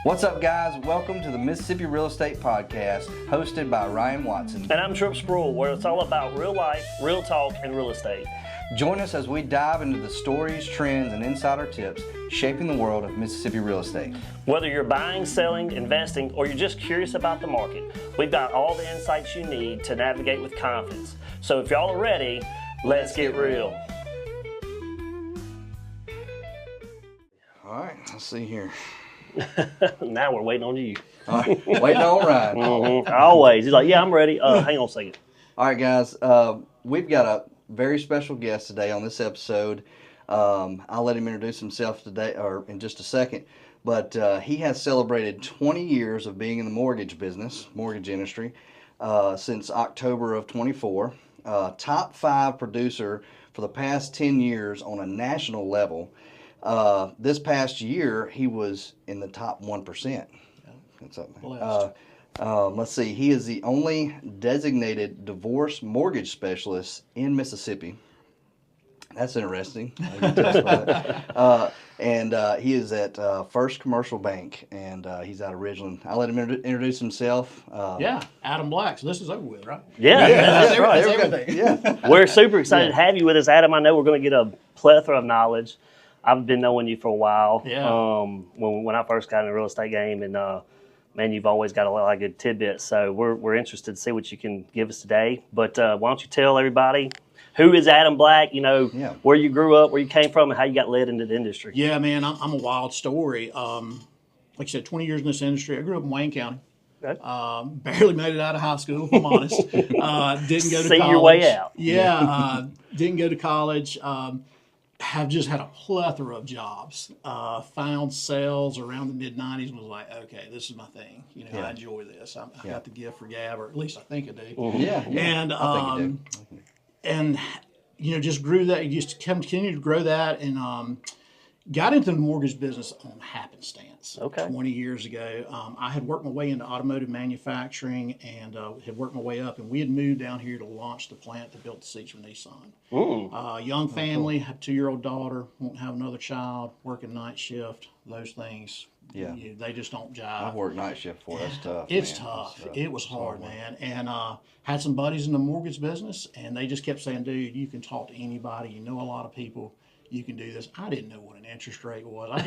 What's up, guys? Welcome to the Mississippi Real Estate Podcast, hosted by Ryan Watson. And I'm Tripp Spruill, where it's all about real life, real talk, and real estate. Join us as we dive into the stories, trends, and insider tips shaping the world of Mississippi real estate. Whether you're buying, selling, investing, or you're just curious about the market, we've got all the insights you need to navigate with confidence. So if y'all are ready, let's get real. All right, let's see here. Now we're waiting on you. All right, waiting on Ryan. Always. He's like, yeah, I'm ready. Hang on a second. All right, guys. We've got a very special guest today on this episode. I'll let him introduce himself today, or in just a second. But he has celebrated 20 years of being in the mortgage industry, since October of 24. Top 5 producer for the past 10 years on a national level. This past year, he was in the top 1%. What's up, man? Let's see. He is the only designated divorce mortgage specialist in Mississippi. That's interesting. And he is at First Commercial Bank, and he's out of Ridgeland. I'll let him introduce himself. Adam Black. So this is over with, right? Yeah, that's right. That's everything. Yeah. We're super excited to have you with us, Adam. I know we're going to get a plethora of knowledge. I've been knowing you for a while. Yeah. When I first got in the real estate game, and man, you've always got a lot of good tidbits. So we're interested to see what you can give us today. But why don't you tell everybody who is Adam Black? You know, where you grew up, where you came from, and how you got led into the industry. Yeah, man, I'm a wild story. Like I said, 20 years in this industry. I grew up in Wayne County. Okay. Barely made it out of high school, if I'm honest. Didn't go to See college. your way out. Yeah, didn't go to college. Have just had a plethora of jobs. Found sales around the mid-90s and was like, okay, this is my thing. You know, I enjoy this. I got the gift for gab, or at least I think I do. Mm-hmm. Yeah. And I think you do. And you know, just grew that. Just continued to grow that, and got into the mortgage business on happenstance. Okay. 20 years ago, I had worked my way into automotive manufacturing, and had worked my way up. And we had moved down here to launch the plant that built the seats for Nissan. Young family, have a 2-year-old daughter, won't have another child, working night shift. Those things, they just don't jive. I've worked night shift before. That's tough. It's tough. It was hard, man. And had some buddies in the mortgage business, and they just kept saying, dude, you can talk to anybody. You know a lot of people. You can do this. I didn't know what an interest rate was.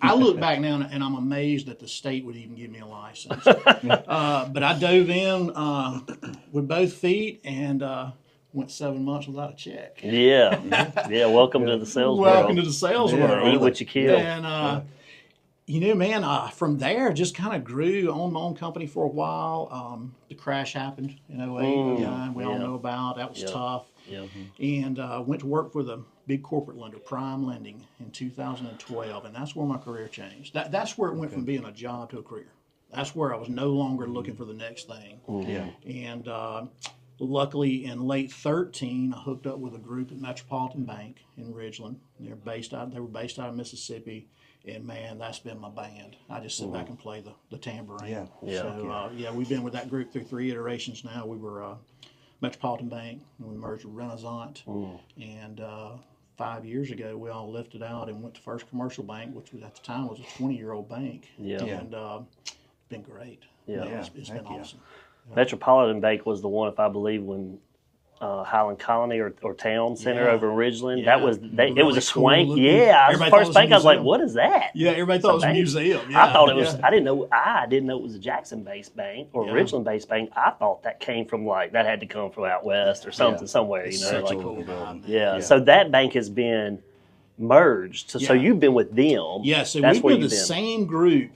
I look back now, and I'm amazed that the state would even give me a license. But I dove in with both feet, and went 7 months without a check. Yeah. Welcome to the sales world. Welcome to the sales world. Eat what you kill. And you know, man, from there, just kind of grew, owned my own company for a while. The crash happened in 08, we all know about. That was tough. Yeah. And went to work for the big corporate lender, Prime Lending, in 2012. And that's where my career changed. That's where it went from being a job to a career. That's where I was no longer looking for the next thing. And luckily, in late 2013, I hooked up with a group at Metropolitan Bank in Ridgeland. They were based out of Mississippi. And man, that's been my band. I just sit back and play the tambourine. We've been with that group through 3 iterations now. We were Metropolitan Bank, and we merged with Renaissance. And 5 years ago, we all lifted out and went to First Commercial Bank, which at the time was a 20-year-old bank. And it's been great. It's been awesome. Metropolitan Bank was the one, if I believe, when Highland Colony or Town Center over in Ridgeland. That was it was a swank. Cool First bank I was like, what is that? Yeah, everybody thought it was a museum. I thought it was. I didn't know it was a Jackson-based bank or Ridgeland-based bank. I thought that came from that had to come from out west or something somewhere. It's you know, such a cool vibe. So that bank has been merged. So you've been with them. Yeah, so we've been the same group.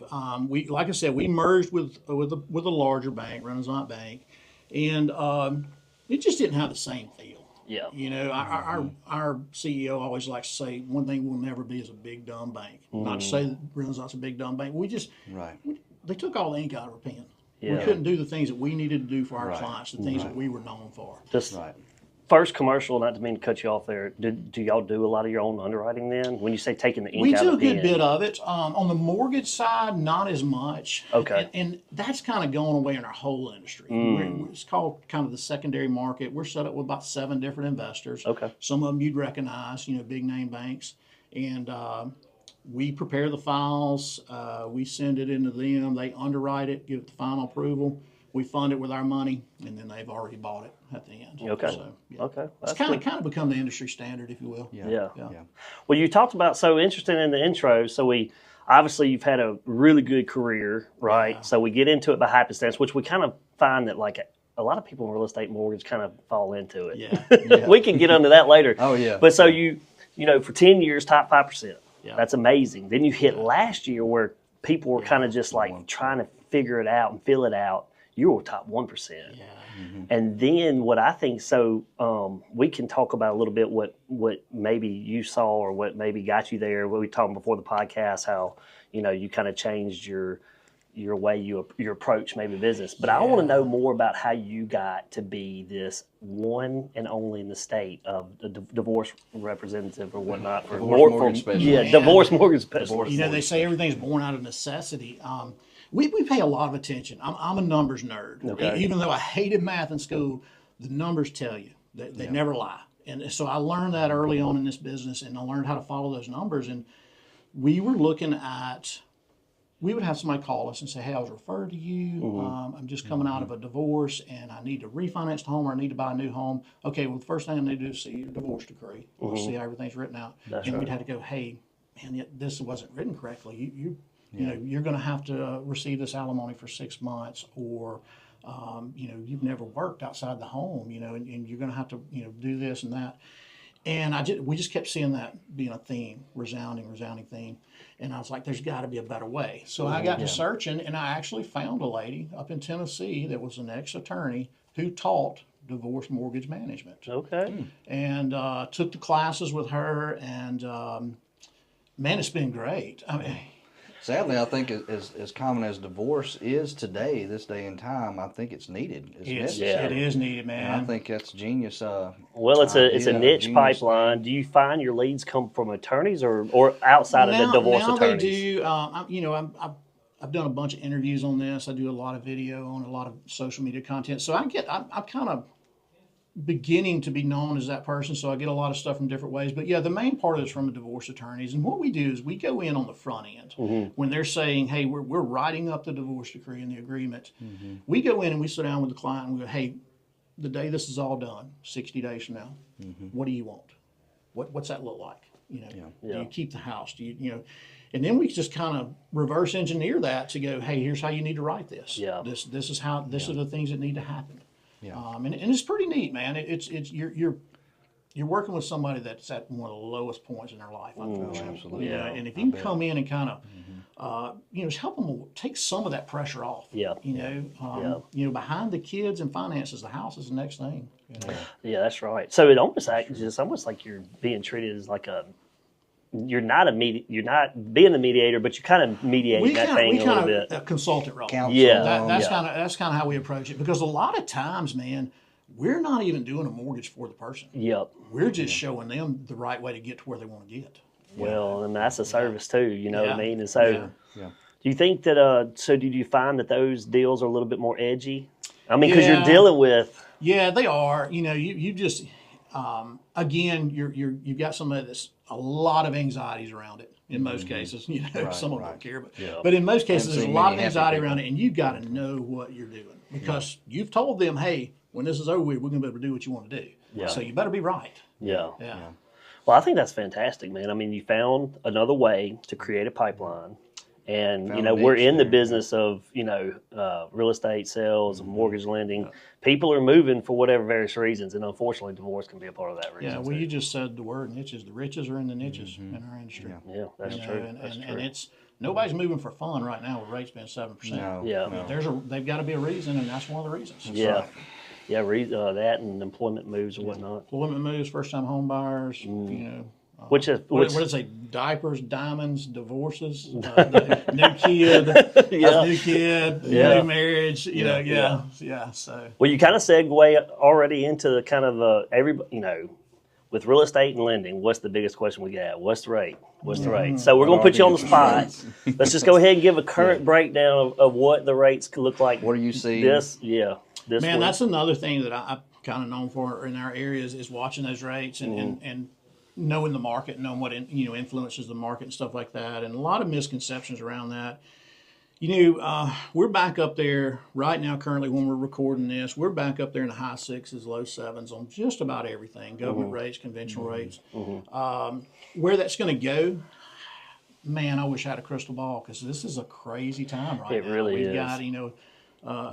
We, like I said, we merged with a larger bank, Renaissance Bank, and it just didn't have the same feel. Yeah. You know, our CEO always likes to say, one thing we'll never be is a big dumb bank. Not to say that Renaissance is a big dumb bank. They took all the ink out of our pen. We couldn't do the things that we needed to do for our clients, the things that we were known for. First Commercial, not to mean to cut you off there, do y'all do a lot of your own underwriting then? When you say taking the ink out of the pen? We do a good bit of it. On the mortgage side, not as much. Okay. And that's kind of going away in our whole industry. It's called kind of the secondary market. We're set up with about 7 different investors. Okay. Some of them you'd recognize, big name banks. And We prepare the files, we send it into them, they underwrite it, give it the final approval. We fund it with our money, and then they've already bought it at the end. Okay. So, yeah. Okay. It's kind of become the industry standard, if you will. Yeah. Yeah. Well, you talked about, so interesting in the intro. So obviously you've had a really good career, right? Yeah. So we get into it by happenstance, which we kind of find that like a lot of people in real estate mortgage kind of fall into it. Yeah. We can get into that later. Oh, yeah. But so you know, for 10 years, top 5%. Yeah. That's amazing. Then you hit last year where people were kind of just like trying to figure it out and fill it out. You were top 1%. Yeah. And then what I think, we can talk about a little bit what maybe you saw or what maybe got you there. What we talked before the podcast, how, you know, you kind of changed your way your approach maybe business. But I want to know more about how you got to be this one and only in the state of the divorce representative or whatnot for mortgage specialist. Yeah, divorce mortgage specialist. You know, they say everything's born out of necessity. We pay a lot of attention. I'm a numbers nerd. Okay. Even though I hated math in school, the numbers tell you. They never lie. And so I learned that early on in this business, and I learned how to follow those numbers. And we were looking at, we would have somebody call us and say, hey, I was referred to you. I'm just coming out of a divorce, and I need to refinance the home, or I need to buy a new home. Okay, well, the first thing I need to do is see your divorce decree. We'll see how everything's written out. That's and right. we'd have to go, hey, man, this wasn't written correctly. You know, you're going to have to receive this alimony for 6 months, or, you know, you've never worked outside the home, you know, and you're going to have to, you know, do this and that. And we just kept seeing that being a theme, resounding theme. And I was like, there's got to be a better way. So I got to searching, and I actually found a lady up in Tennessee that was an ex-attorney who taught divorce mortgage management. Okay. And took the classes with her, and man, it's been great. I mean, Sadly, I think as common as divorce is today, this day and time, I think it's needed. It's necessary. It is needed, man. And I think that's genius. Well, it's a niche genius pipeline. Do you find your leads come from attorneys or outside of the divorce now attorneys? They do. You know, I've done a bunch of interviews on this. I do a lot of video on a lot of social media content. So I'm kind of beginning to be known as that person. So I get a lot of stuff from different ways. But yeah, the main part of it's from the divorce attorneys. And what we do is we go in on the front end when they're saying, hey, we're writing up the divorce decree and the agreement. We go in and we sit down with the client and we go, hey, the day this is all done, 60 days from now, what do you want? What's that look like? You know, do you keep the house? Do you know? And then we just kind of reverse engineer that to go, hey, here's how you need to write this. Yeah. This is how. This are the things that need to happen. Yeah. And it's pretty neat, man. It's you're working with somebody that's at one of the lowest points in their life. Absolutely. Yeah. And if you can come in and kind of, you know, just help them take some of that pressure off. Yeah. You know, you know, behind the kids and finances, the house is the next thing. You know? Yeah, that's right. So it almost it's almost like you're being treated as like you're not being a mediator, but you kind of mediate that thing a little bit. A consultant role. Counsel. Yeah. That's kind of how we approach it, because a lot of times, man, we're not even doing a mortgage for the person. Yep. We're just showing them the right way to get to where they want to get. Well, and that's a service too. You know what I mean? And so, Yeah. do you think that? So, did you find that those deals are a little bit more edgy? I mean, because you're dealing with. Yeah, they are. You know, you just again, you've got somebody that's a lot of anxieties around it. In most cases, you know, some of them don't care, but in most cases, there's a lot of anxiety around it, and you got to know what you're doing, because you've told them, hey, when this is over with, we're going to be able to do what you want to do. Yeah. So you better be right. Yeah. Yeah. Well, I think that's fantastic, man. I mean, you found another way to create a pipeline. And, Found you know, a we're niche in the there. business of, you know, real estate sales and mortgage lending. People are moving for whatever various reasons. And unfortunately, divorce can be a part of that reason. Yeah, well, you just said the word niches. The riches are in the niches in our industry. Yeah, that's You know, true. And it's nobody's moving for fun right now with rates being 7%. No. Yeah. no. They've got to be a reason, and that's one of the reasons. Yeah. Yeah, that and employment moves and whatnot. Employment moves, first-time home buyers, you know. Which is What did it say? Diapers, diamonds, divorces, new kid, new kid, new marriage. You know, yeah. So well, you kind of segue already into kind of you know, with real estate and lending. What's the biggest question we got? What's the rate? What's the rate? So we're gonna put you on the spot. Let's just go ahead and give a current breakdown of what the rates could look like. What do you see? This man, week. that's another thing that I'm kind of known for in our areas is watching those rates and knowing the market, knowing what influences the market and stuff like that, and a lot of misconceptions around that. We're back up there right now. Currently, when we're recording this, we're back up there in the high 6s, low 7s on just about everything: government rates, conventional rates. Where that's going to go, man, I wish I had a crystal ball, because this is a crazy time right now. It really is. We've got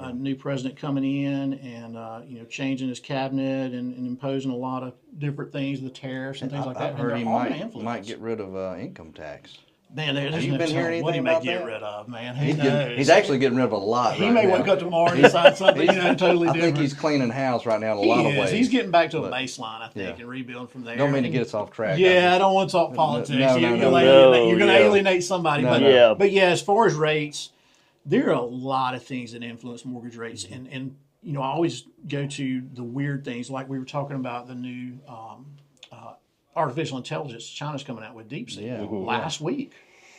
a new president coming in, and changing his cabinet and imposing a lot of different things, the tariffs and things like that. I've heard he And they're all might get rid of income tax. Man, there's you no been hearing telling what he anything may about get that? rid of, man. Who knows? He's actually getting rid of a lot. He right may now. wake up tomorrow and decide something totally I different. think he's cleaning house right now in a lot of ways. He's getting back to a baseline, I think, and rebuilding from there. Don't mean to get us off track. Yeah, I don't want to talk politics. No, You're no, going to no. alienate somebody. No, but, no. but yeah, as far as rates, there are a lot of things that influence mortgage rates. And I always go to the weird things, like we were talking about the new artificial intelligence China's coming out with DeepSeek last week.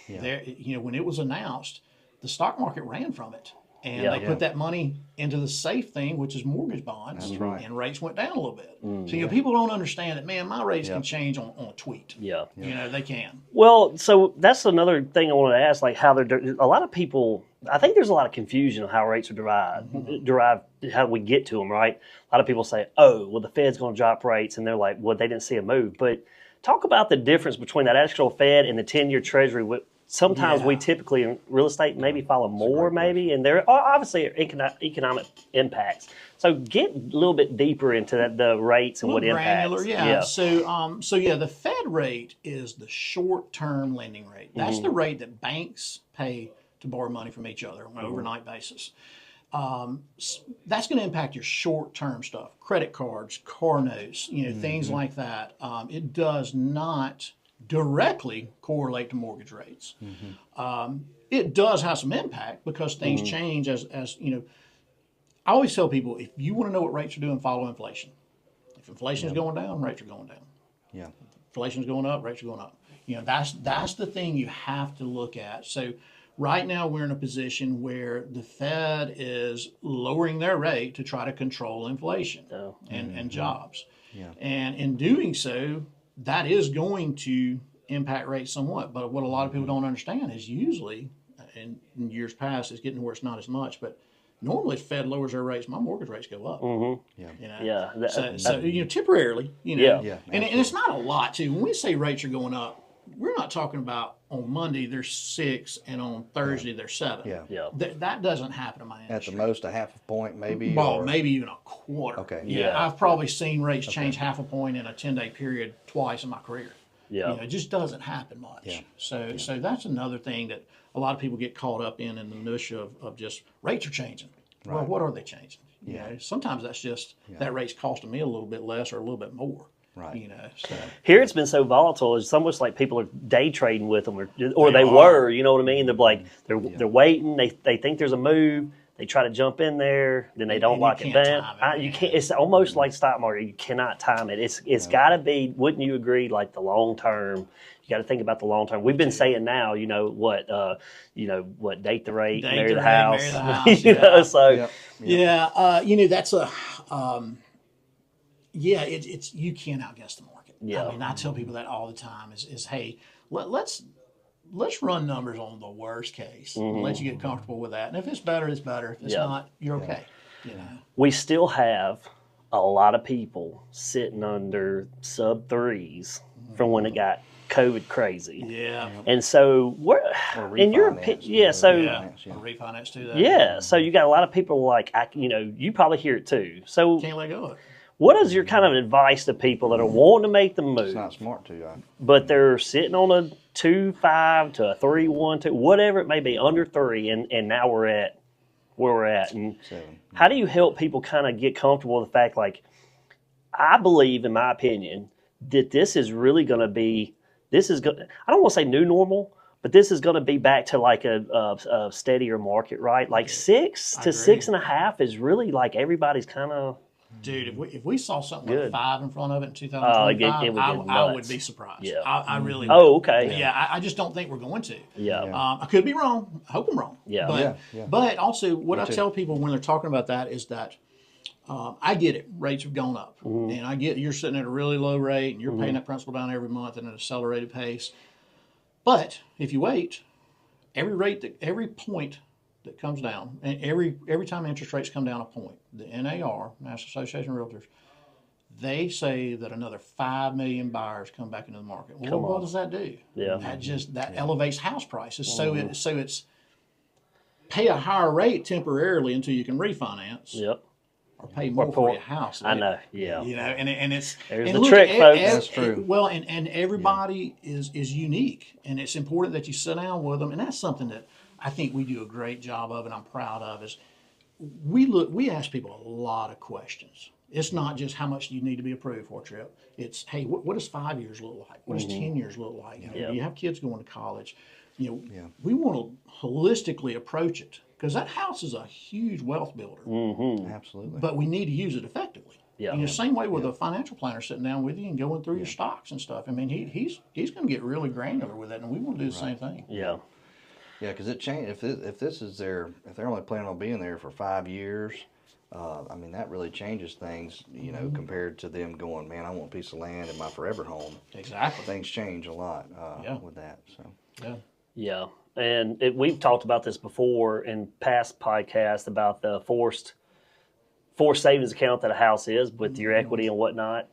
Yeah. There, when it was announced, the stock market ran from it. And they Yeah. put that money into the safe thing, which is mortgage bonds. That's right. And rates went down a little bit. So, people don't understand that, man, my rates can change on a tweet. Yeah. They can. Well, so that's another thing I wanted to ask, like how a lot of people, I think there's a lot of confusion on how rates are derived, how we get to them, right? A lot of people say, oh, well, the Fed's going to drop rates, and they're like, well, they didn't see a move. But talk about the difference between that actual Fed and the 10-year Treasury. Sometimes we typically in real estate maybe follow more, and there are obviously economic impacts. So get a little bit deeper into the rates and what granular, impacts. So the Fed rate is the short-term lending rate. That's the rate that banks pay to borrow money from each other on an overnight basis. That's going to impact your short-term stuff, credit cards, car notes, things like that. It does not directly correlate to mortgage rates. It does have some impact because things change as I always tell people, if you want to know what rates are doing, follow inflation. If inflation is going down, rates are going down. Yeah. Inflation is going up, rates are going up. That's the thing you have to look at. So right now we're in a position where the Fed is lowering their rate to try to control inflation and jobs. Yeah. And in doing so, that is going to impact rates somewhat. But what a lot of people don't understand is usually, in years past, it's getting where it's not as much, but normally if Fed lowers their rates, my mortgage rates go up. So temporarily, And it's not a lot, too. When we say rates are going up, we're not talking about on Monday they're 6 and on Thursday they're 7. That doesn't happen in my industry. At the most, a half a point, maybe. Well, maybe even a quarter. Okay. I've probably seen rates change half a point in a 10-day period twice in my career. It just doesn't happen much. So that's another thing that a lot of people get caught up in the minutia of just rates are changing. Right. Well, what are they changing? Sometimes that's just that rate's costing me a little bit less or a little bit more. Right. So here it's been so volatile. It's almost like people are day trading with them, or they were. You know what I mean? They're like they're waiting. They think there's a move. They try to jump in there, then they don't lock it down. You can't. It's almost like stock market. You cannot time it. It's got to be. Wouldn't you agree? Like the long term. You got to think about the long term. We've been saying now. Date the rate, marry the house. That's a. It's you can't outguess the market. I mean, I tell people that all the time. Is hey, let's run numbers on the worst case and let you get comfortable with that. And if it's better, it's better. If it's not, you're okay. We still have a lot of people sitting under sub 3s from when it got COVID crazy. And so in your opinion, refinance too. So you got a lot of people like you probably hear it too. So can't let go of it. What is your kind of advice to people that are wanting to make the move? It's not smart to, but they're sitting on a 2.5 to a 3.1, 2, whatever it may be, under 3, and now we're at where we're at. And 7. How do you help people kind of get comfortable with the fact, like, I believe, in my opinion, that this is really going to be, I don't want to say new normal, but this is going to be back to like a steadier market, right? Like 6 to 6.5 is really like everybody's kind of. Dude, if we saw something like 5 in front of it in 2025, I would be surprised. I really would. Oh, okay. I just don't think we're going to. I could be wrong. I hope I'm wrong. But also, what I tell people when they're talking about that is that I get it. Rates have gone up, and I get you're sitting at a really low rate, and you're paying that principal down every month at an accelerated pace. But if you wait, every point that comes down, and every time interest rates come down a point, the NAR, National Association of Realtors, they say that another 5 million buyers come back into the market. Well, what does that do? Yeah. That elevates house prices. So it's pay a higher rate temporarily until you can refinance. Yep. Or pay more for your house. I know, yeah. You know, and it's there's and the look, trick, folks. That's true. Well, and everybody is unique, and it's important that you sit down with them, and that's something that I think we do a great job of, and I'm proud of. Is we ask people a lot of questions. It's not just how much do you need to be approved for, Tripp. It's hey, what does 5 years look like? What does 10 years look like? You know, do you have kids going to college? You know, we want to holistically approach it. Because that house is a huge wealth builder. Absolutely. But we need to use it effectively. Yeah. In the same way with a financial planner sitting down with you and going through your stocks and stuff. I mean, he's going to get really granular with it, and we want to do the same thing. Yeah. Yeah, because it changed. If this is if they're only planning on being there for 5 years, I mean that really changes things. You know, compared to them going, man, I want a piece of land in my forever home. Exactly. Things change a lot with that. So. Yeah. Yeah. And we've talked about this before in past podcasts about the forced savings account that a house is with your equity and whatnot.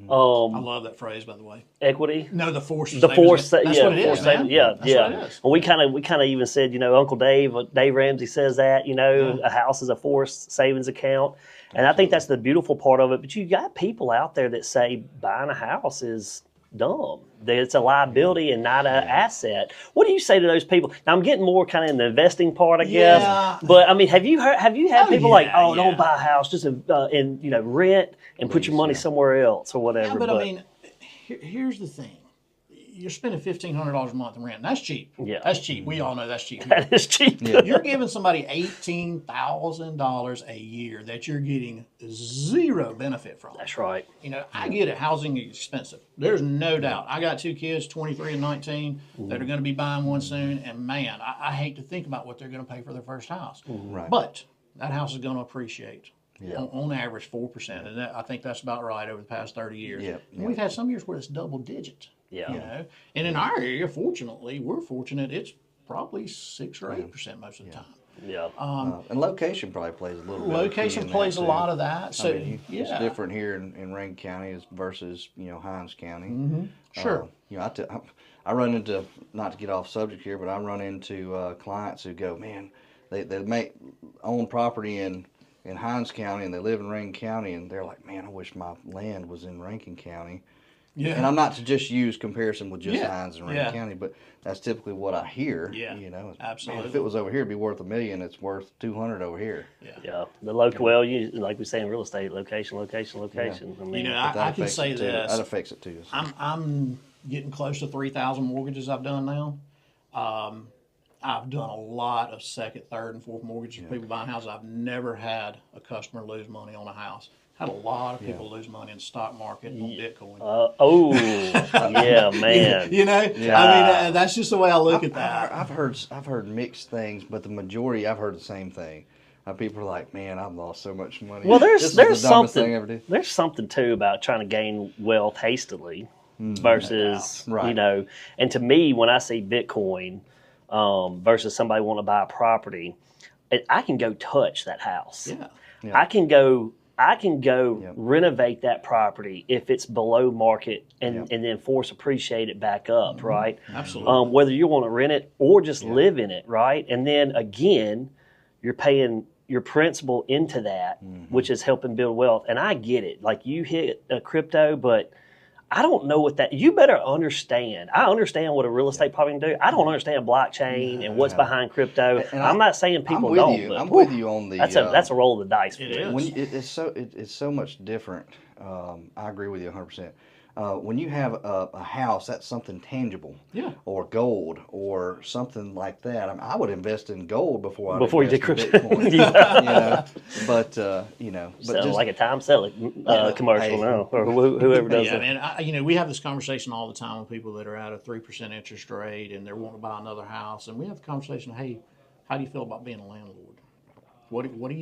I love that phrase, by the way. Equity. No, the forced. The forced. That's what it is, man. Yeah, That's what it is. Well, we kind of even said, you know, Uncle Dave Ramsey says that, you know, a house is a forced savings account, and I think that's the beautiful part of it. But you got people out there that say buying a house is dumb. That it's a liability and not an asset. What do you say to those people? Now I'm getting more kind of in the investing part, I guess. Yeah. But I mean, have you had people like, don't buy a house, just and you know, rent and put your money somewhere else or whatever. Yeah, but I mean, here's the thing. You're spending $1,500 a month in rent. And that's cheap. Yeah. That's cheap. We all know that's cheap. That is cheap. Yeah. You're giving somebody $18,000 a year that you're getting zero benefit from. That's right. You know, I get it. Housing is expensive. There's no doubt. I got 2 kids, 23 and 19, that are going to be buying one soon. And man, I hate to think about what they're going to pay for their first house. Right. But that house is going to appreciate. On average, 4%, and I think that's about right over the past 30 years. Yeah, And we've had some years where it's double digit. Yeah. You know, and in our area, fortunately, we're fortunate. It's probably 6 or 8% most of the time. Yeah. And location probably plays a little bit. Location plays a lot of that. So I mean, it's different here in Rankin County versus Hinds County. Sure. You know, I run into, not to get off subject here, but I run into clients who go, man, they own property in Hinds County and they live in Rankin County, and they're like, man, I wish my land was in Rankin County. Yeah. And I'm not to just use comparison with just Hinds and Rankin Yeah. County, but that's typically what I hear. Yeah. You know, Absolutely. Man, if it was over here, it'd be worth $1 million. It's worth 200 over here. Yeah, the local. Well, you like we say in real estate, location. I mean, You know, I can say this. That affects it too. So. I'm getting close to 3,000 mortgages I've done now. I've done a lot of second, third, and fourth mortgages for people buying houses. I've never had a customer lose money on a house. Had a lot of people lose money in the stock market and on Bitcoin. Yeah, man. You know, I mean, that's just the way I look at that. I've heard mixed things, but the majority I've heard the same thing. People are like, "Man, I've lost so much money." Well, This is there's the dumbest thing I ever something. did. There's something too about trying to gain wealth hastily versus Right. you know. And to me, when I see Bitcoin versus somebody want to buy a property, I can go touch that house. Yeah. I can go renovate that property if it's below market and then force appreciate it back up, right? Absolutely. Whether you want to rent it or just live in it, right? And then again, you're paying your principal into that, which is helping build wealth. And I get it. Like you hit a crypto, but I don't know what that. You better understand. I understand what a real estate property can do. I don't understand blockchain and what's behind crypto. And I'm not saying people I'm don't. with you. But I'm with you on the. That's a roll of the dice. It is. When it's so much different. I agree with you 100%. When you have a house, that's something tangible. Yeah. Or gold or something like that. I mean, I would invest in gold before you did invest in crypto. Bitcoin. Yeah. You know, but but Sound just like a time selling commercial hey. now, or whoever does Yeah, it. man. We have this conversation all the time with people that are at a 3% interest rate and they're wanting to buy another house, and we have the conversation. Hey, how do you feel about being a landlord? What do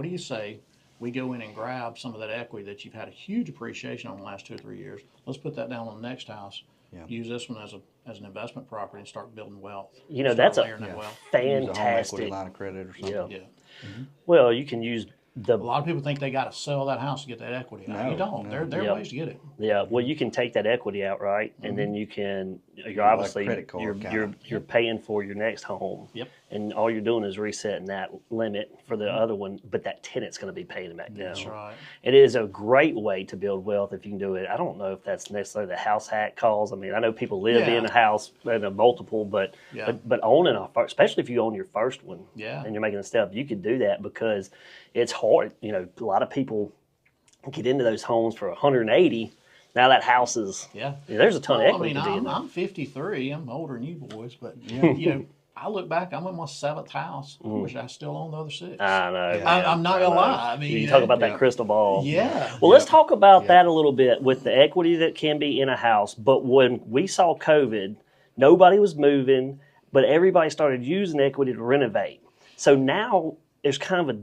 you say we go in and grab some of that equity that you've had a huge appreciation on the last 2 or 3 years. Let's put that down on the next house. Yeah. Use this one as an investment property and start building wealth. You know, Start that's a layering that wealth. Use a home fantastic. equity line of credit or something. Yeah. Yeah. Well, you can use A lot of people think they got to sell that house to get that equity. No, You don't. no. There are Yep. ways to get it. Yeah, well, you can take that equity outright, and then you can. You're obviously credit card you're paying for your next home. Yep. And all you're doing is resetting that limit for the other one, but that tenant's going to be paying it back down. That's right. It is a great way to build wealth if you can do it. I don't know if that's necessarily the house hack calls. I mean, I know people live Yeah. in a house in a multiple, but Yeah. but owning especially if you own your first one, Yeah. and you're making a step, you could do that because it's hard. You know, a lot of people get into those homes for 180. Now that house is there's a ton of equity to be in there. I'm 53. I'm older than you boys, but you know, I look back. I'm in my 7th house. I wish I still owned the other 6. I know. I'm not gonna lie. I mean, You talk about that crystal ball. Yeah. Well, let's talk about that a little bit with the equity that can be in a house. But when we saw COVID, nobody was moving, but everybody started using equity to renovate. So now there's kind of a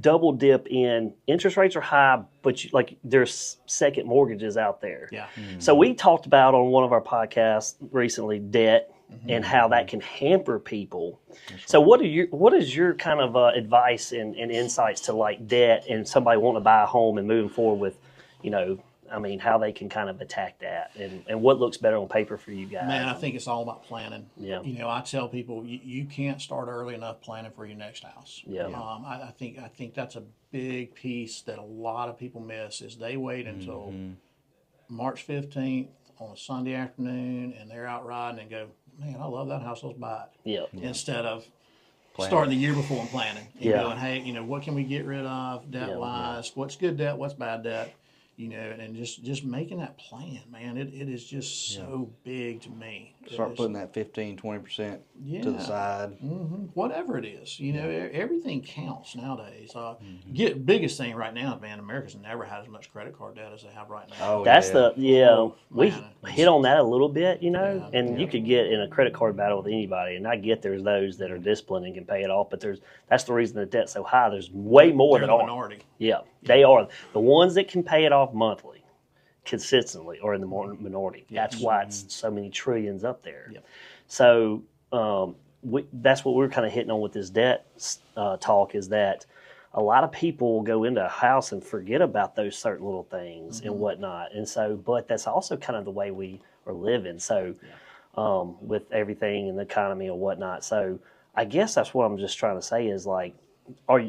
double dip in interest rates are high, but there's second mortgages out there. Yeah. So we talked about on one of our podcasts recently debt and how that can hamper people. So what is your kind of advice and insights to like debt and somebody wanting to buy a home and moving forward with, you know, I mean, how they can kind of attack that and what looks better on paper for you guys? Man, I think it's all about planning. Yeah. You know, I tell people you can't start early enough planning for your next house. Yeah. I think that's a big piece that a lot of people miss is they wait until March 15th on a Sunday afternoon and they're out riding and go, man, I love that house. Let's buy it. Yeah. Instead of Planning. starting the year before and planning and Yeah. going, hey, you know, what can we get rid of debt wise? What's good debt? What's bad debt? You know, and just making that plan, man, it is just so big to me. Start putting that 15, 20% to the side. Whatever it is, you know, everything counts nowadays. Biggest thing right now, man, America's never had as much credit card debt as they have right now. Oh, That's we man. hit on that a little bit, you know, and you could get in a credit card battle with anybody. And I get there's those that are disciplined and can pay it off, but that's the reason the debt's so high. There's way more They're that the aren't. minority. Yeah, they are. The ones that can pay it off monthly, consistently, are in the minority. That's why it's so many trillions up there. Yep. So that's what we're kind of hitting on with this debt talk is that a lot of people will go into a house and forget about those certain little things and whatnot. And so, but that's also kind of the way we are living. So with everything in the economy and whatnot. So I guess that's what I'm just trying to say is like,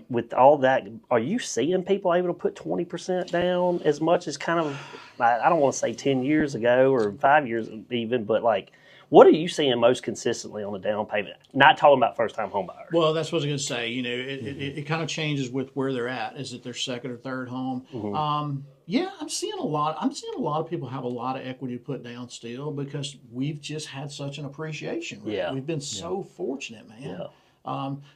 with all that, are you seeing people able to put 20% down as much as kind of, I don't want to say 10 years ago or 5 years even, but like, what are you seeing most consistently on the down payment? Not talking about first-time home buyers. Well, that's what I was going to say. You know, it kind of changes with where they're at. Is it their second or third home? Yeah, I'm seeing a lot of people have a lot of equity to put down still because we've just had such an appreciation rate. Yeah. We've been so fortunate, man. Yeah.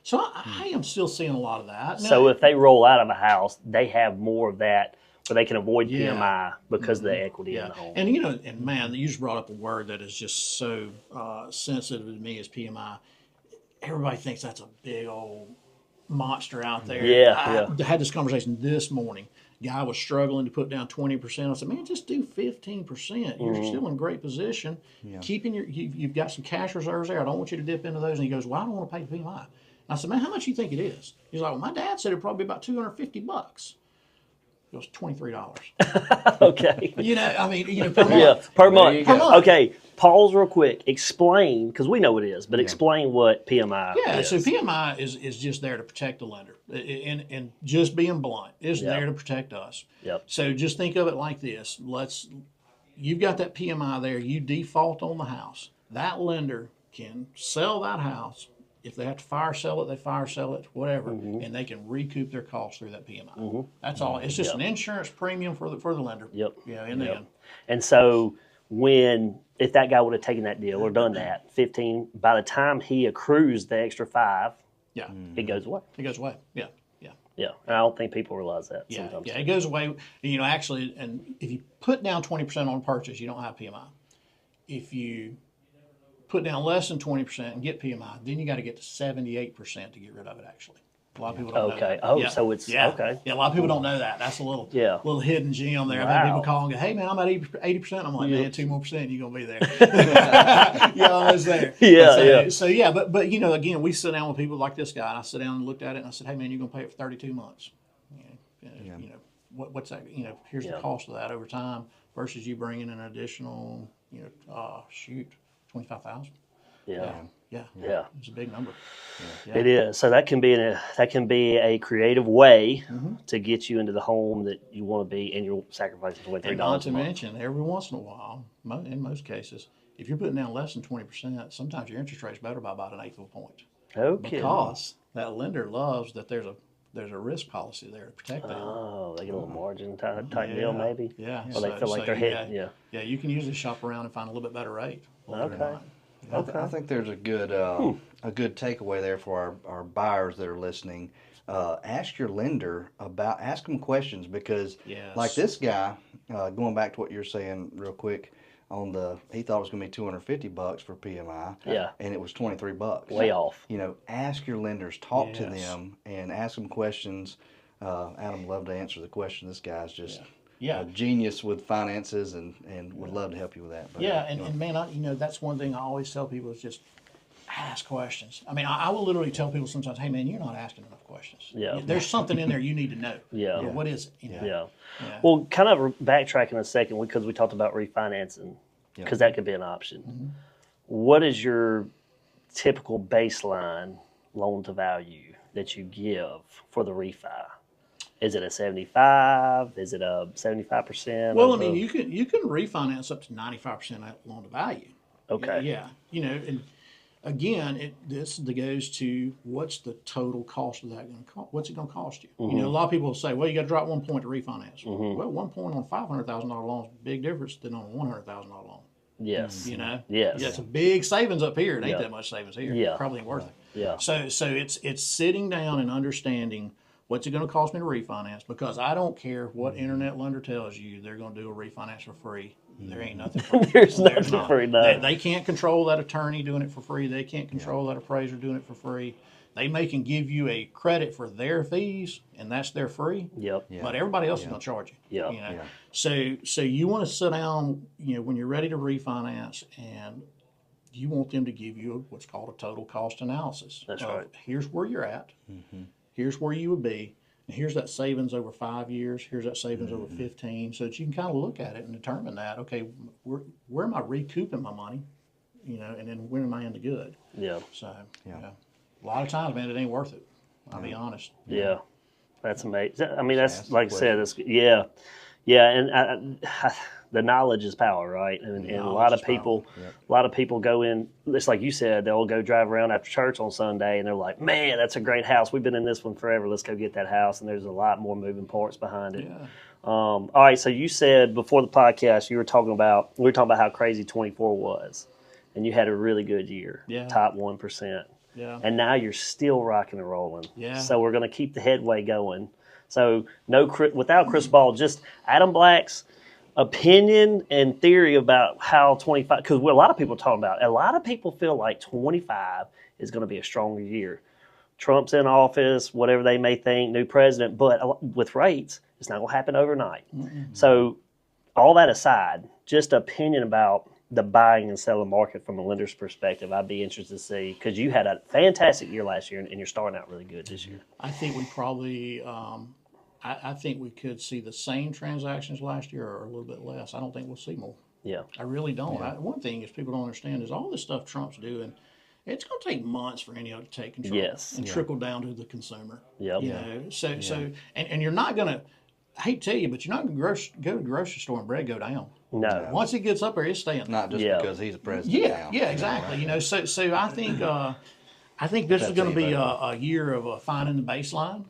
So I am still seeing a lot of that. Now, So if they roll out of a house, they have more of that where they can avoid Yeah. PMI because of the equity in the home. And you know, and man, you just brought up a word that is just so sensitive to me as PMI. Everybody thinks that's a big old monster out there. I had this conversation this morning. Guy was struggling to put down 20%. I said, man, just do 15%. You're still in great position. Yeah. Keeping you've got some cash reserves there. I don't want you to dip into those. And he goes, well, I don't want to pay the PMI. And I said, man, how much do you think it is? He's like, well, my dad said it'd probably be about $250. It was $23. Okay. You know, I mean, you know, per month. Yeah, per month. Per month. Okay, pause real quick. Explain, because we know what it is, but explain what PMI is. So PMI is just there to protect the lender. And just being blunt, is there to protect us. Yep. So just think of it like this. You've got that PMI there. You default on the house. That lender can sell that house. If they have to fire sell it, they fire sell it, whatever, and they can recoup their costs through that PMI. That's all. It's just an insurance premium for the lender. Yep. Yeah, in the end. And so if that guy would have taken that deal or done that, 15, by the time he accrues the extra 5, Yeah. it goes away. It goes away. Yeah. Yeah, and I don't think people realize that Yeah, sometimes. it goes away. You know, actually, and if you put down 20% on purchase, you don't have PMI. If you put down less than 20% and get PMI, then you got to get to 78% to get rid of it, actually. A lot of people don't know that. Oh, yeah. so it's okay. Yeah, a lot of people don't know that. That's a little hidden gem there. I've had people call and go, "Hey man, I'm at 80%." I'm like, "Man, 2 more percent, you're gonna be there." You're almost there. So but again, we sit down with people like this guy, and I sit down and looked at it, and I said, "Hey man, you're gonna pay it for 32 months. What's that? Here's the cost of that over time versus you bringing an additional, 25,000." Yeah. It's a big number. It is. So that can be a creative way to get you into the home that you want to be, and you're sacrificing $23. And not to mention, every once in a while, in most cases, if you're putting down less than 20%, sometimes your interest rate's better by about an eighth of a point. Okay. Because that lender loves that there's a risk policy there to protect them. Oh, they get a little margin type deal, maybe. Yeah. Or they feel like they're hitting. Yeah, you can usually shop around and find a little bit better rate. Okay. I think there's a good takeaway there for our buyers that are listening. Ask your lender ask them questions because, like this guy, going back to what you're saying real quick, he thought it was going to be $250 for PMI, and it was $23. Way off. Ask your lenders, talk to them, and ask them questions. Adam loved to answer the question. This guy's just. A genius with finances and would love to help you with that. But, and man, that's one thing I always tell people is just ask questions. I mean, I will literally tell people sometimes, "Hey man, you're not asking enough questions. There's something in there you need to know. What is it? Well, kind of backtracking a second because we talked about refinancing because that could be an option. Mm-hmm. What is your typical baseline loan to value that you give for the refi? Is it a 75? Is it a 75%? Well, I mean, you can refinance up to 95% loan to value. Okay. Yeah, and again, this goes to what's the total cost of that going to cost? What's it going to cost you? A lot of people say, "Well, you got to drop 1 point to refinance." Well, 1 point on $500,000 loan is a big difference than on a $100,000 loan. Yes. Yes. Yeah, it's a big savings up here. It ain't that much savings here. Yeah. Probably ain't worth it. Yeah. So it's sitting down and understanding. What's it going to cost me to refinance? Because I don't care what internet lender tells you they're going to do a refinance for free. There ain't nothing free. There's nothing free. No. They can't control that attorney doing it for free. They can't control that appraiser doing it for free. They may can give you a credit for their fees, and that's their free. Yep. But everybody else is going to charge you. Yeah. So you want to sit down, when you're ready to refinance, and you want them to give you what's called a total cost analysis. That's right. Here's where you're at. Here's where you would be. And here's that savings over 5 years. Here's that savings over 15. So that you can kind of look at it and determine that, okay, where am I recouping my money? And then when am I in the good? Yeah. So, a lot of times, man, it ain't worth it. I'll be honest. Yeah. That's amazing. I mean, that's like I said, and the knowledge is power, right? And a lot of people, go in. It's like you said, they'll go drive around after church on Sunday, and they're like, "Man, that's a great house. We've been in this one forever. Let's go get that house." And there's a lot more moving parts behind it. Yeah. All right. So you said before the podcast, we were talking about how crazy 24 was, and you had a really good year. Yeah. Top 1%. Yeah. And now you're still rocking and rolling. Yeah. So we're going to keep the headway going. So without Chris Ball, just Adam Black's opinion and theory about how 25, because what a lot of people are talking about, a lot of people feel like 25 is going to be a stronger year. Trump's in office, whatever they may think, new president, but with rates, it's not going to happen overnight. Mm-hmm. So all that aside, just opinion about the buying and selling market from a lender's perspective, I'd be interested to see, because you had a fantastic year last year and you're starting out really good this year. I think we probably, I think we could see the same transactions last year or a little bit less. I don't think we'll see more. Yeah. I really don't. Yeah. One thing is people don't understand is all this stuff Trump's doing, it's going to take months for any of it to take control and trickle down to the consumer. Yep. So you're not going to, I hate to tell you, but you're not going to go to the grocery store and bread go down. No. Once it gets up there, it's staying. Not just because he's a president now. Yeah, exactly. So I think this is going to be a year of finding the baseline.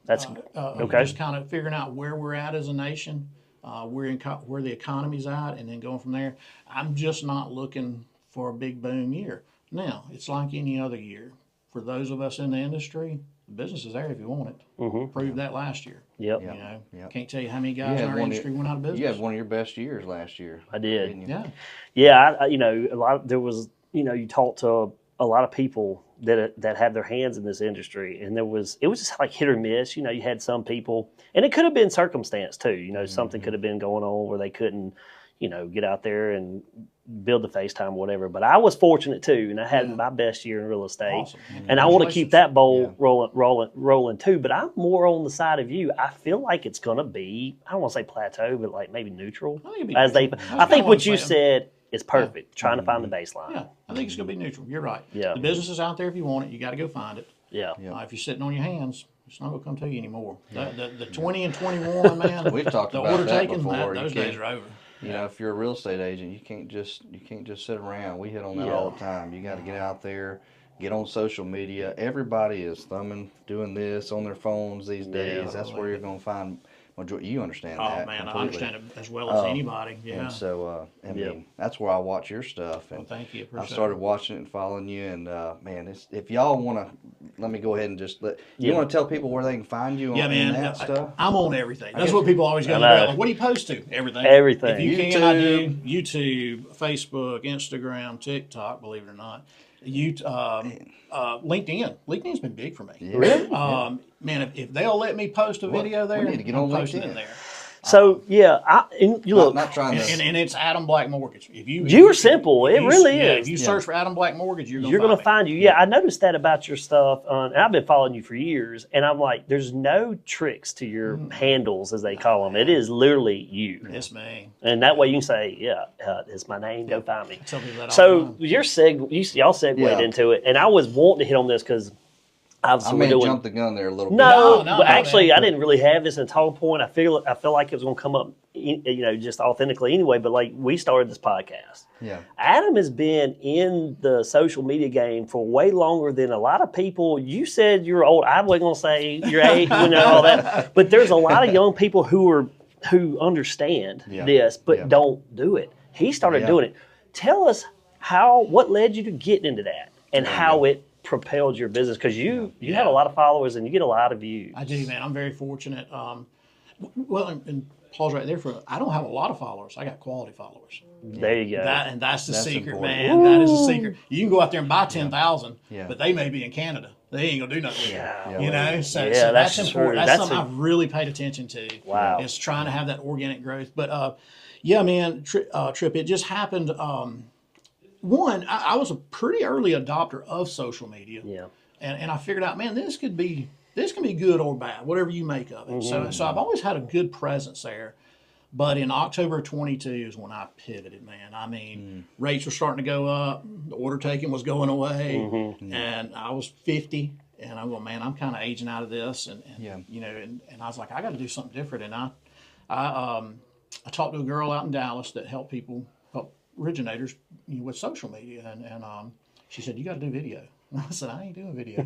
That's okay. Just kind of figuring out where we're at as a nation, where the economy's at, and then going from there. I'm just not looking for a big boom year. Now, it's like any other year. For those of us in the industry, the business is there if you want it. Mm-hmm. Proved that last year. Yep. Can't tell you how many guys in our industry went out of business. You had one of your best years last year. I did. Yeah. Yeah. You talked to a lot of people that have their hands in this industry, and it was just like hit or miss. You know, you had some people, and it could have been circumstance too. You know, something could have been going on where they couldn't, you know, get out there and build the FaceTime, whatever. But I was fortunate too, and I had my best year in real estate. Awesome. And I want to keep that bowl rolling too. But I'm more on the side of you. I feel like it's going to be, I don't want to say plateau, but like maybe neutral. I think what you said is perfect. Trying to find the baseline. Yeah, I think it's going to be neutral. You're right. Yeah. The business is out there if you want it. You got to go find it. Yeah. If you're sitting on your hands, it's not going to come to you anymore. The 20 and 21, man. We've talked the about order that taking, before. those days are over. You know, if you're a real estate agent, you can't just sit around. We hit on that all the time. You got to get out there, get on social media. Everybody is doing this on their phones these days. That's where you're going to find majority. You understand that? Oh man, completely. I understand it as well as anybody. Yeah. And so, I mean, that's where I watch your stuff. And thank you. I started watching it and following you. And man, if y'all want to, let me go ahead and just you want to tell people where they can find you on that stuff. I'm on everything. That's what people always go to. Like, what do you post to? Everything. If you can, I do. YouTube, Facebook, Instagram, TikTok. Believe it or not. LinkedIn. LinkedIn's been big for me. Yeah. Really? Man, if they'll let me post a video there, we need to get on posting LinkedIn. it there. So you look, not trying to, and it's Adam Black Mortgage. You're simple. It really is. If you search for Adam Black Mortgage, you're going to find you. Yeah, I noticed that about your stuff, and I've been following you for years. And I'm like, there's no tricks to your handles, as they call them. It is literally you. It's me. And that way you can say, it's my name. Go find me. Tell people that so y'all segued into it, and I was wanting to hit on this because. I may have jumped the gun there a little bit. No, actually, I didn't really have this in a talking point. I feel like it was going to come up, just authentically anyway. But like we started this podcast. Yeah. Adam has been in the social media game for way longer than a lot of people. You said you're old. I wasn't going to say your age, all that. But there's a lot of young people who understand this, but don't do it. He started doing it. Tell us what led you to getting into that and how it propelled your business, because you have a lot of followers and you get a lot of views. I do, man. I'm very fortunate. Well, and Paul's right there I don't have a lot of followers. I got quality followers. There you go. That's the secret, important. man. That is the secret. You can go out there and buy 10,000, Yeah. but they may be in Canada. They ain't gonna do nothing. Yeah. You know, so that's that's true. important. That's something I've really paid attention to. Wow. Is trying to have that organic growth. But yeah, man, Tripp, it just happened. One, I was a pretty early adopter of social media. Yeah. And I figured out, man, this can be good or bad, whatever you make of it. So I've always had a good presence there. But in October 22 is when I pivoted, man. I mean, rates were starting to go up, the order taking was going away, and I was 50, and I'm going, man, I'm kind of aging out of this, and I was like, I got to do something different. And I talked to a girl out in Dallas that help originators with social media, and she said, you got to do video. And I said, I ain't doing video.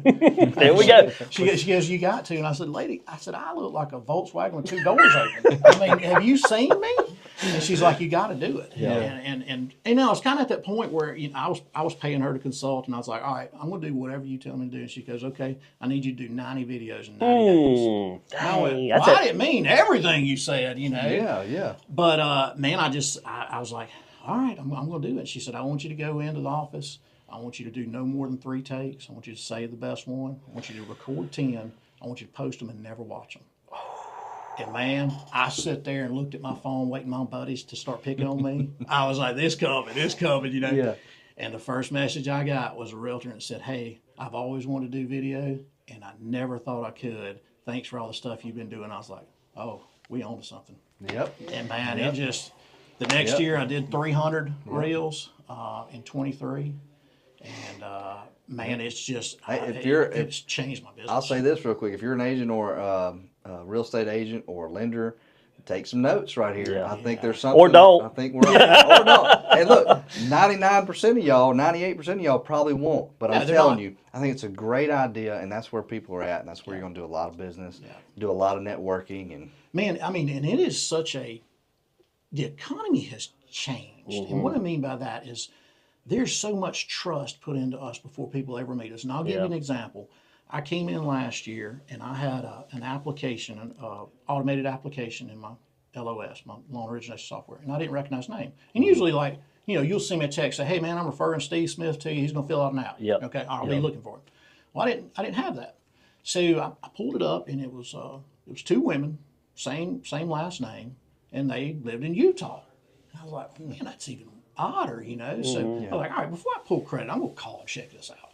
There we go. She goes, you got to. And I said, lady, I look like a Volkswagen with 2 doors open. I mean, have you seen me? And she's like, you got to do it. Yeah. And it's kind of at that point where I was paying her to consult, and I was like, all right, I'm going to do whatever you tell me to do. And she goes, okay, I need you to do 90 videos in 90 days. I went, well, I didn't mean everything you said, Yeah. But, man, I was like, all right, I'm going to do it. She said, I want you to go into the office. I want you to do no more than 3 takes. I want you to say the best one. I want you to record 10. I want you to post them and never watch them. And, man, I sit there and looked at my phone waiting my buddies to start picking on me. I was like, this coming, Yeah. And the first message I got was a realtor that said, hey, I've always wanted to do video, and I never thought I could. Thanks for all the stuff you've been doing. I was like, oh, we on to something. Yep. And, man, it just – the next year I did 300 reels in 23. And, man, it's just it's changed my business. I'll say this real quick. If you're an agent or a real estate agent or a lender, take some notes right here. Yeah. I think there's something. Or don't. I think we're or don't. Hey, look, 99% of y'all, 98% of y'all probably won't. But I'm telling you, I think it's a great idea, and that's where people are at, and that's where you're going to do a lot of business, do a lot of networking. And man, I mean, and it is the economy has changed. And what I mean by that is there's so much trust put into us before people ever meet us. And I'll give you an example. I came in last year and I had an application, an automated application in my LOS, my loan origination software, and I didn't recognize the name. And usually, you'll send me a text say, hey man, I'm referring Steve Smith to you. He's going to fill out an app. Yep. Okay, I'll be looking for him. Well, I didn't have that. So I pulled it up, and it was 2 women, same last name, and they lived in Utah. And I was like, man, that's even odder, So I was like, all right, before I pull credit, I'm going to call and check this out,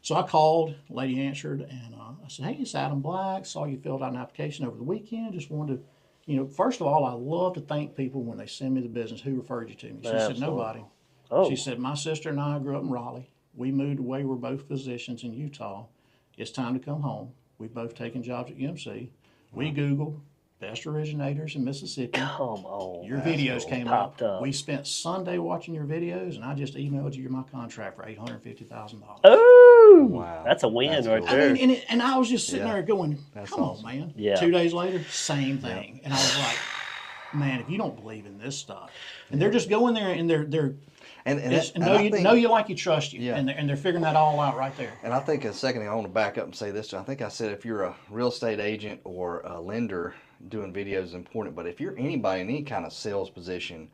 So I called, lady answered, and I said, hey, it's Adam Black. Saw you filled out an application over the weekend. Just wanted to, first of all, I love to thank people when they send me the business. Who referred you to me? She said, nobody. She said, my sister and I grew up in Raleigh. We moved away. We're both physicians in Utah. It's time to come home. We've both taken jobs at UMC. We Googled best originators in Mississippi. Come on. Your videos came popped up. up. We spent Sunday watching your videos, and I just emailed you my contract for $850,000. Oh, Wow. That's a win That's right cool. there. And I was just sitting there going, come awesome. on, man. Yeah. 2 days later, same thing. And I was like, man, if you don't believe in this stuff. And they're just going there, and they're know you like you, trust you. Yeah. And they're figuring that all out right there. And I think a second thing, I want to back up and say this. I think I said if you're a real estate agent or a lender, doing videos is important. But if you're anybody in any kind of sales position,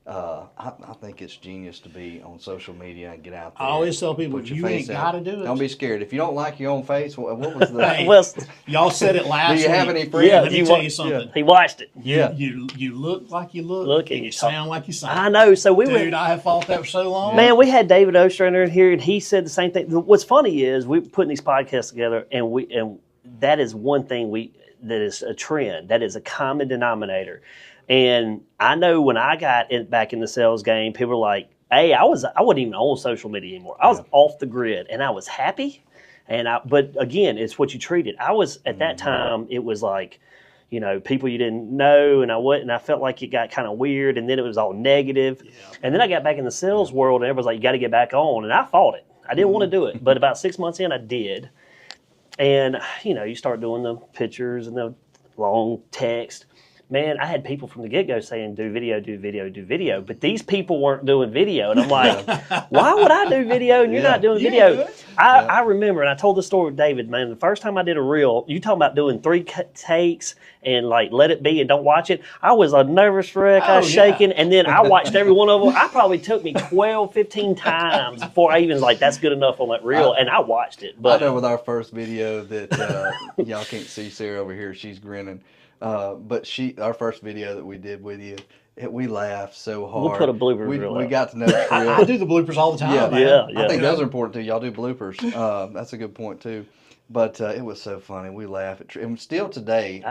I think it's genius to be on social media and get out there. I always tell people, put your you face ain't out. got to do it. Don't be scared. If you don't like your own face, what was the... Hey, Well, y'all said it last week. Do you have any friends? Yeah, Let me tell you something. he watched it. Yeah. You look like you look. Look, and and you you sound like you sound. I know. So we Dude, went. I have fought that for so long. Man, we had David Ostrander in here, and he said the same thing. What's funny is we putting these podcasts together, and that is one thing that is a trend. That is a common denominator. And I know when I got back in the sales game, people were like, "Hey, I wasn't even on social media anymore. I was off the grid, and I was happy." But again, it's what you treated. I was at that time. It was like, people you didn't know, and I felt like it got kind of weird, and then it was all negative. Yeah. And then I got back in the sales world, and everybody's like, "You got to get back on," and I fought it. I didn't want to do it, but about 6 months in, I did. And you start doing the pictures and the long text. Man, I had people from the get-go saying, do video, do video, do video. But these people weren't doing video. And I'm like, why would I do video and you're not doing video? I remember, and I told the story with David, man, the first time I did a reel, you talking about doing 3 takes and like let it be and don't watch it. I was a nervous wreck. I was shaking. And then I watched every one of them. I probably took me 12, 15 times before I even was like, that's good enough on that reel. And I watched it. But I know with our first video that y'all can't see Sarah over here. She's grinning. But our first video that we did with you, we laughed so hard. We'll put a blooper reel We up. got to know Tripp. I do the bloopers all the time. Yeah, man. I think those are important too. Y'all do bloopers. That's a good point too. But it was so funny. We laugh at Tripp. And still today,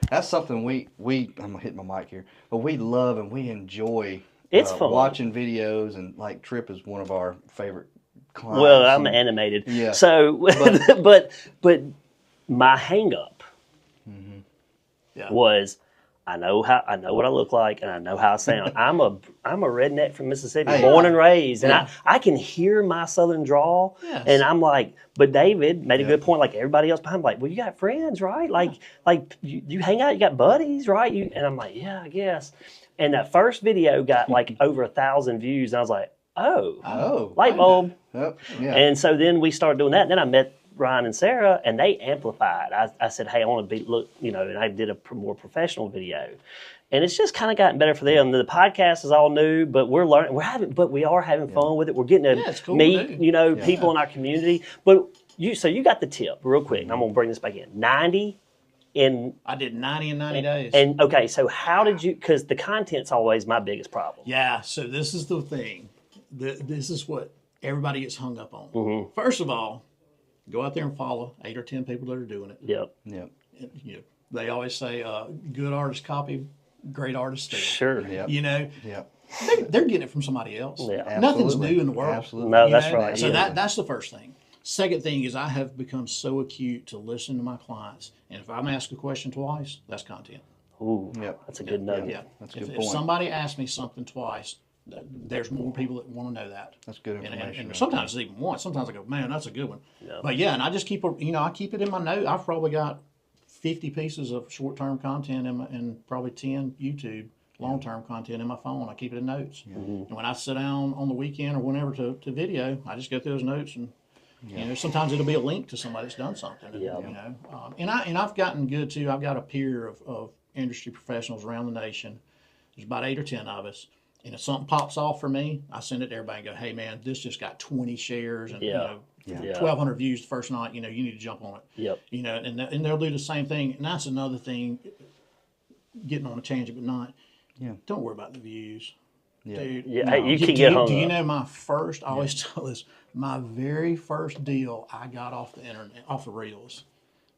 that's something we I'm gonna hit my mic here, but we love and we enjoy. It's fun watching videos, and like Tripp is one of our favorite clients. Well, I'm animated. Yeah. So, but my hang up was I know what I look like and I know how I sound. I'm a redneck from Mississippi, born and raised, and I can hear my southern drawl, and I'm like, but David made a good point. Like everybody else behind, like, well, you got friends, right? Like you hang out, you got buddies, right? And I'm like, yeah, I guess. And that first video got like over 1,000 views, and I was like, oh, light bulb. Yep. Yeah. And so then we started doing that, and then I met Ryan and Sarah, and they amplified. I said, hey, I want to look, and I did a more professional video. And it's just kind of gotten better for them. The podcast is all new, but we're learning. But we are having fun with it. We're getting to meet, people in our community. But you got the tip real quick, and I'm going to bring this back in. 90 in... I did 90 in 90 days. And, okay, so how did you... Because the content's always my biggest problem. Yeah, so this is the thing. This is what everybody gets hung up on. First of all, go out there and follow 8 or 10 people that are doing it. Yep. They always say, good artists copy, great artists steal. Sure. Yep. They're getting it from somebody else. Yeah. Nothing's new in the world. Absolutely. No, that's right. So that's the first thing. Second thing is I have become so acute to listen to my clients. And if I'm asked a question twice, that's content. Ooh, that's a good nugget. Yeah. That's a good If point. somebody asks me something twice, there's more people that want to know that. That's good information. And sometimes it's even once. Sometimes I go, man, that's a good one. Yeah. But yeah, and I just keep it in my note. I've probably got 50 pieces of short-term content and probably 10 YouTube long-term content in my phone. I keep it in notes. And when I sit down on the weekend or whenever to video, I just go through those notes and sometimes it'll be a link to somebody that's done something. And I've gotten good too. I've got a peer of industry professionals around the nation. There's about 8 or 10 of us. And if something pops off for me, I send it to everybody and go, hey, man, this just got 20 shares and, 1,200 views the first night. You need to jump on it. Yep. And they'll do the same thing. And that's another thing, getting on a tangent, but not. Yeah. Don't worry about the views. Yeah. Dude, you can get hung Do you up. know my first, I always tell this, my very first deal I got off the internet, off the Reels,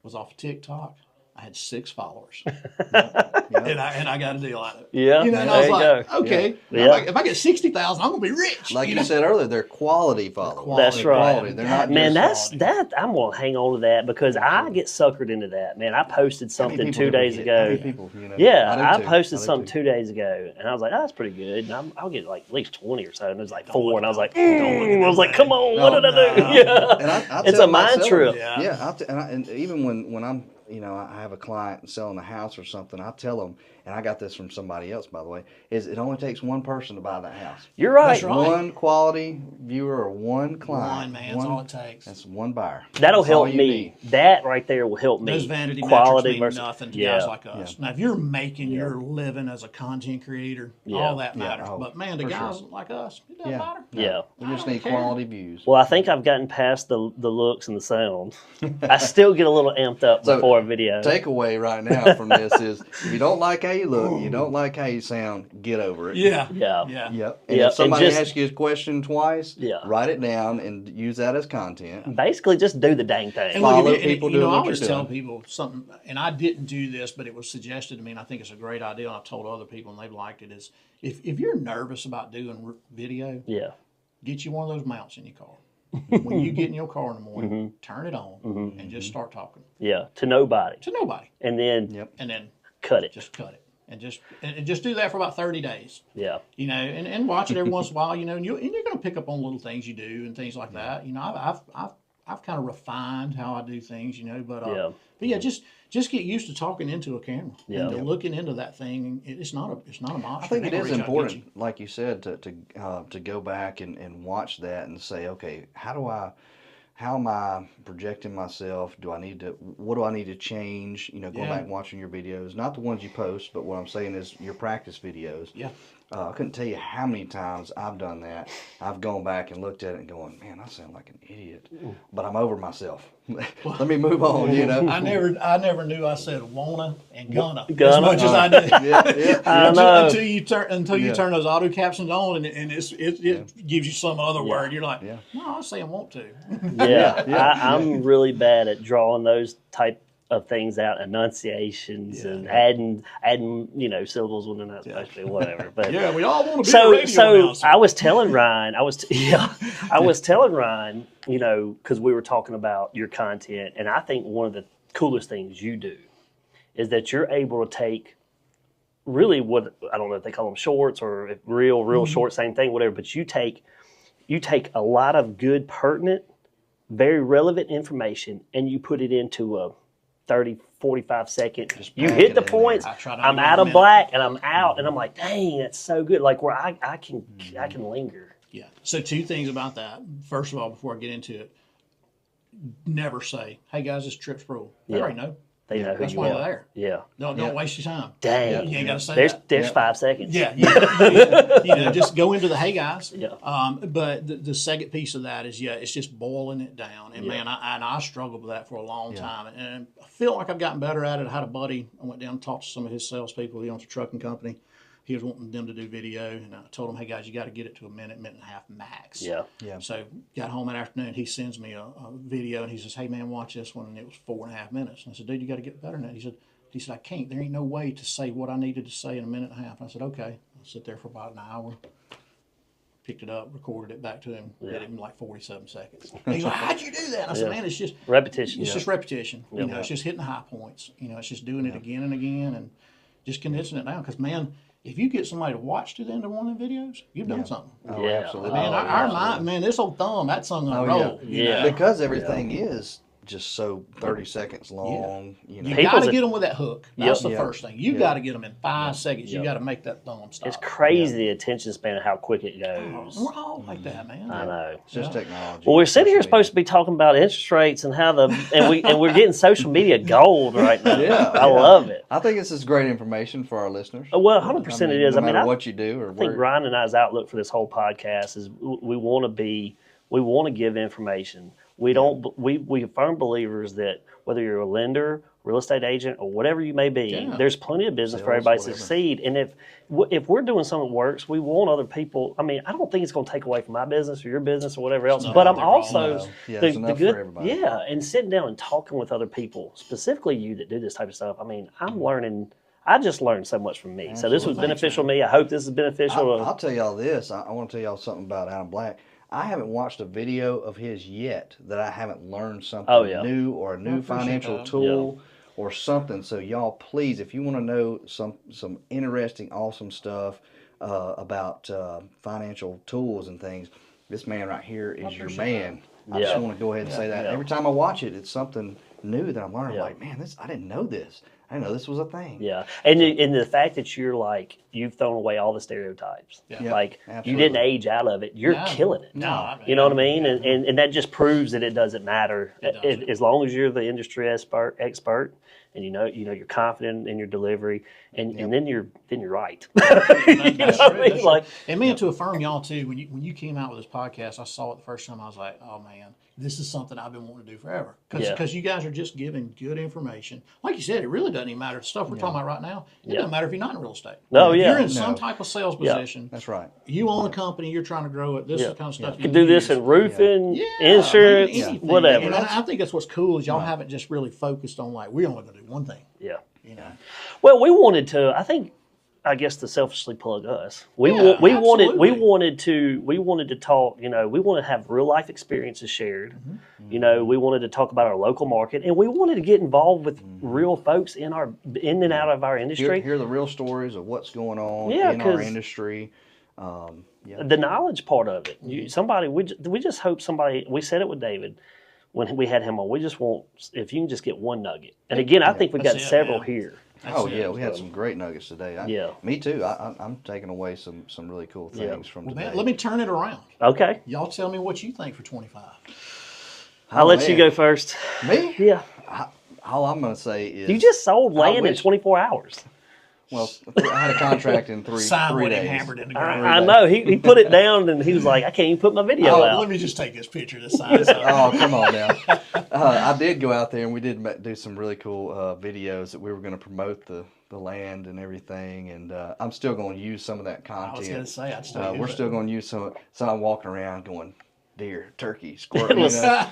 was off of TikTok. I had 6 followers. And I got a deal out of it. Yeah. And I was like, okay, if I get 60,000, I'm going to be rich. Like you said earlier, they're quality followers. That's right. Quality. They're not man, just that I'm going to hang on to that because I get suckered into that. Man, I posted something 2 days ago. I posted something 2 days ago, and I was like, oh, that's pretty good. And I'll get like at least 20 or so, and it was like 4, and I was like, I was like, come on, what did I do? Yeah. It's a mind trip. Yeah. And even when I'm, I have a client selling a house or something, I tell them, and I got this from somebody else, by the way, is it only takes one person to buy that house. You're right. That's right. One quality viewer or one client. One, man. That's all it takes. That's one buyer. That'll help me. That right there will help me. Those vanity quality metrics mean nothing to guys like us. Now, if you're making your living as a content creator, all that matters. But, man, to guys like us, it doesn't matter. Yeah. We just need quality views. Well, I think I've gotten past the looks and the sound. I still get a little amped up before a video. Takeaway right now from this is if you don't like how you look, you don't like how you sound, get over it. Yeah. Yep. And if somebody asks you a question twice, write it down and use that as content. Basically, just do the dang thing. And follow people doing what you're doing. I always tell people something, and I didn't do this, but it was suggested to me, and I think it's a great idea, and I've told other people, and they've liked it, is if you're nervous about doing video, get you one of those mounts in your car. When you get in your car in the morning, turn it on and just start talking. Yeah, to nobody. And then cut it. Just cut it. And just do that for about 30 days. Yeah. And watch it every once in a while, and you're going to pick up on little things you do and things like that. I've kind of refined how I do things, but just get used to talking into a camera and to looking into that thing. It's not a monster. I think it is important, like you said, to go back and watch that and say, okay, how am I projecting myself? What do I need to change? Going back and watching your videos, not the ones you post, but what I'm saying is your practice videos. Yeah. I couldn't tell you how many times I've done that. I've gone back and looked at it and going, man, I sound like an idiot, but I'm over myself. Let me move on, I never knew I said wanna and gonna as much as I did. Until you turn those auto captions on and it gives you some other word. You're like, no, I'm saying want to. I'm really bad at drawing those type of things out, enunciations and adding syllables when they're not supposed to be, whatever. But we all want to be a radio announcer. I was telling Ryan, because we were talking about your content, and I think one of the coolest things you do is that you're able to take really what, I don't know if they call them shorts or if real short, same thing, whatever, but you take a lot of good, pertinent, very relevant information and you put it into a 30, 45 second. You hit the points. I'm out of black and I'm out, and I'm like, dang, that's so good. Like where I can linger. Yeah. So 2 things about that. First of all, before I get into it, never say, "Hey guys, it's Tripp Spruill." They already know. They know who that's you why are. they're there. Yeah. Don't waste your time. Dang. You ain't got to say that. There's 5 seconds. Yeah. Just go into the hey guys. Yeah. But the second piece of that is it's just boiling it down. And man, I struggled with that for a long time, and I feel like I've gotten better at it. I had a buddy. I went down and talked to some of his salespeople. He owns a trucking company. He was wanting them to do video, and I told him, hey guys, you got to get it to a minute and a half max. Yeah. So got home that afternoon. He sends me a video, and he says, hey man, watch this one, and it was 4.5 minutes. And I said, dude, you got to get better than that. He said, I can't. There ain't no way to say what I needed to say in a minute and a half. And I said, okay. I'll sit there for about an hour. Picked it up, recorded it back to him, did it in like 47 seconds. And he's like, how'd you do that? And I said, man, it's just repetition. It's just repetition. It's just hitting the high points. It's just doing it again and again and just condensing it down. Because, man, if you get somebody to watch to the end of one of the videos, you've done something. Oh, absolutely. Man, our mind, man, this old thumb, that's on a roll. Because everything is just so 30 seconds long. You know, You People's got to a- get them with that hook. That's the Yep. first thing. You Yep. got to get them in 5 seconds. You Yep. got to make that thumb stop. It's crazy the attention span of how quick it goes. We're all like that, man. I know. it's just technology. Well, we're sitting here social supposed to be talking about interest rates and how we're getting social media gold right now. Yeah, I yeah. love it. I think this is great information for our listeners. Well, 100% it is. No I mean, matter I what you do or think where. Ryan and I's outlook for this whole podcast is we want to give information. We're firm believers that whether you're a lender, real estate agent, or whatever you may be, Yeah. there's plenty of business for Sales, everybody to whatever. succeed. And if we're doing something that works, we want other people. I mean, I don't think it's going to take away from my business or your business or whatever else. No, But I'm they're all also enough. Yeah, there's enough for everybody. yeah, and sitting down and talking with other people, specifically you that do this type of stuff. I mean, I'm learning. I just learned so much from me. So this was Absolutely. beneficial to me. I hope this is beneficial. I'll tell y'all this. I want to tell y'all something about Adam Black. I haven't watched a video of his yet that I haven't learned something new or a new appreciate financial that. tool or something. So y'all, please, if you want to know some interesting, awesome stuff about financial tools and things, this man right here is your man. I just want to go ahead and say that. Yeah. Every time I watch it, it's something new that I'm learning. Yeah. Like, man, I didn't know this. I didn't know this was a thing. Yeah, and the fact that you've thrown away all the stereotypes, Yeah. like Absolutely. you didn't age out of it, you're No, killing it. No, I mean, You know what I mean? And that just proves that it doesn't matter. doesn't. As long as you're the industry expert and you know you're confident in your delivery, and then you're right. You know That's what I true, mean? that's Like, true. And man, to affirm y'all too, when you came out with this podcast, I saw it the first time. I was like, oh man, this is something I've been wanting to do forever. Because you guys are just giving good information. Like you said, it really doesn't even matter. The stuff we're talking about right now, it doesn't matter if you're not in real estate. No, if yeah. you're in some No. type of sales position, That's right. you own a company, you're trying to grow it. This is the kind of stuff you can do this in roofing, Yeah, insurance, anything. whatever. And I think that's what's cool is y'all haven't just really focused on like we're only going to do one thing. Yeah. You know. Well, we wanted to. I guess to selfishly plug us. We Yeah, wanted to talk. You know, we want to have real life experiences shared. Mm-hmm. You know, we wanted to talk about our local market, and we wanted to get involved with real folks in and out of our industry. Hear the real stories of what's going on Yeah, in our 'cause- industry. The knowledge part of it. We just hope somebody. We said it with David when we had him on. We just want if you can just get one nugget. And again, I think we got That's it, several man. here. We had some great nuggets today. Yeah. Me too. I'm taking away some really cool things from Well, today. man, let me turn it around. Okay, Y'all tell me what you think for 25. I'll let you man. go first. Me? Yeah, All I'm going to say is you just sold land in wish- 24 hours. well, I had a contract in three Signed days. hammered in the ground. I know. He put it down and he was like, I can't even put my video Oh, out. let me just take this picture this side. So. Oh, come on now. I did go out there and we did do some really cool videos that we were going to promote the land and everything. And I'm still going to use some of that content. I was going to say, I'd still use We're it. still going to use some. So I'm walking around going, deer, turkey, squirrel,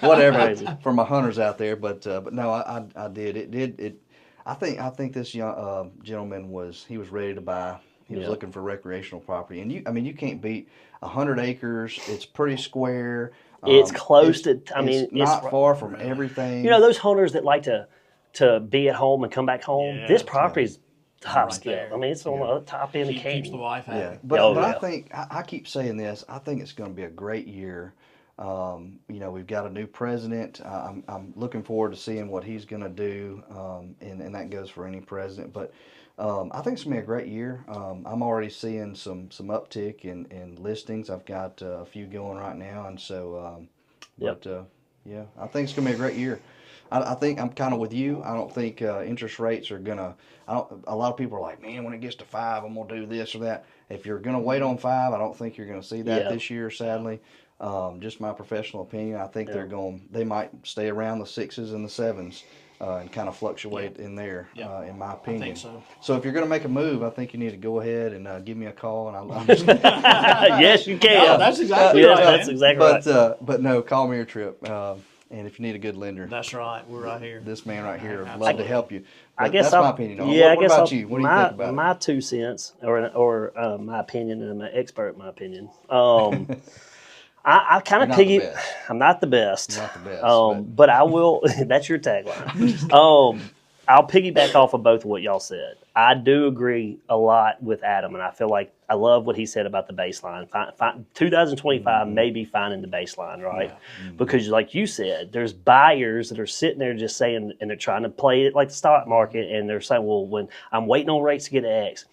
whatever Crazy. for my hunters out there. But no, I did. It. I think this young gentleman was ready to buy. He was looking for recreational property, and you can't beat 100 acres. It's pretty square. It's close to. It's not far from everything. You know those hunters that like to be at home and come back home. Yeah, this property's top right scale. there. I mean, it's on the top end of Keeps Canton. the wife happy. Yeah, but Oh, but yeah. I think I keep saying this. I think it's going to be a great year. We've got a new president. I'm looking forward to seeing what he's going to do, and that goes for any president. But I think it's going to be a great year. I'm already seeing some uptick in listings. I've got a few going right now, and so I think it's going to be a great year. I think I'm kind of with you. I don't think interest rates are going to. A lot of people are like, man, when it gets to 5, I'm going to do this or that. If you're going to wait on 5, I don't think you're going to see that this year, sadly. Just my professional opinion. I think they might stay around the 6s and the 7s and kind of fluctuate in there, in my opinion. I think so. So if you're going to make a move, I think you need to go ahead and give me a call. And I'm just Yes, you can. No, that's exactly yes, right, that's man. exactly right. but no, call me your Tripp. And if you need a good lender, That's right. We're right here. this man right here would love to Absolutely. help you. I But guess that's my opinion. Yeah, what I guess about you? What do you think about my it? 2 cents, or my opinion, and I'm an expert in my opinion. I kind of You're not the best. I'm not the best. Not the best, But I will. That's your tagline. I'll piggyback off of both of what y'all said. I do agree a lot with Adam, and I feel like I love what he said about the baseline. 2025 may be finding the baseline, right? Yeah. Because like you said, there's buyers that are sitting there just saying, and they're trying to play it like the stock market, and they're saying, well, when I'm waiting on rates to get to X.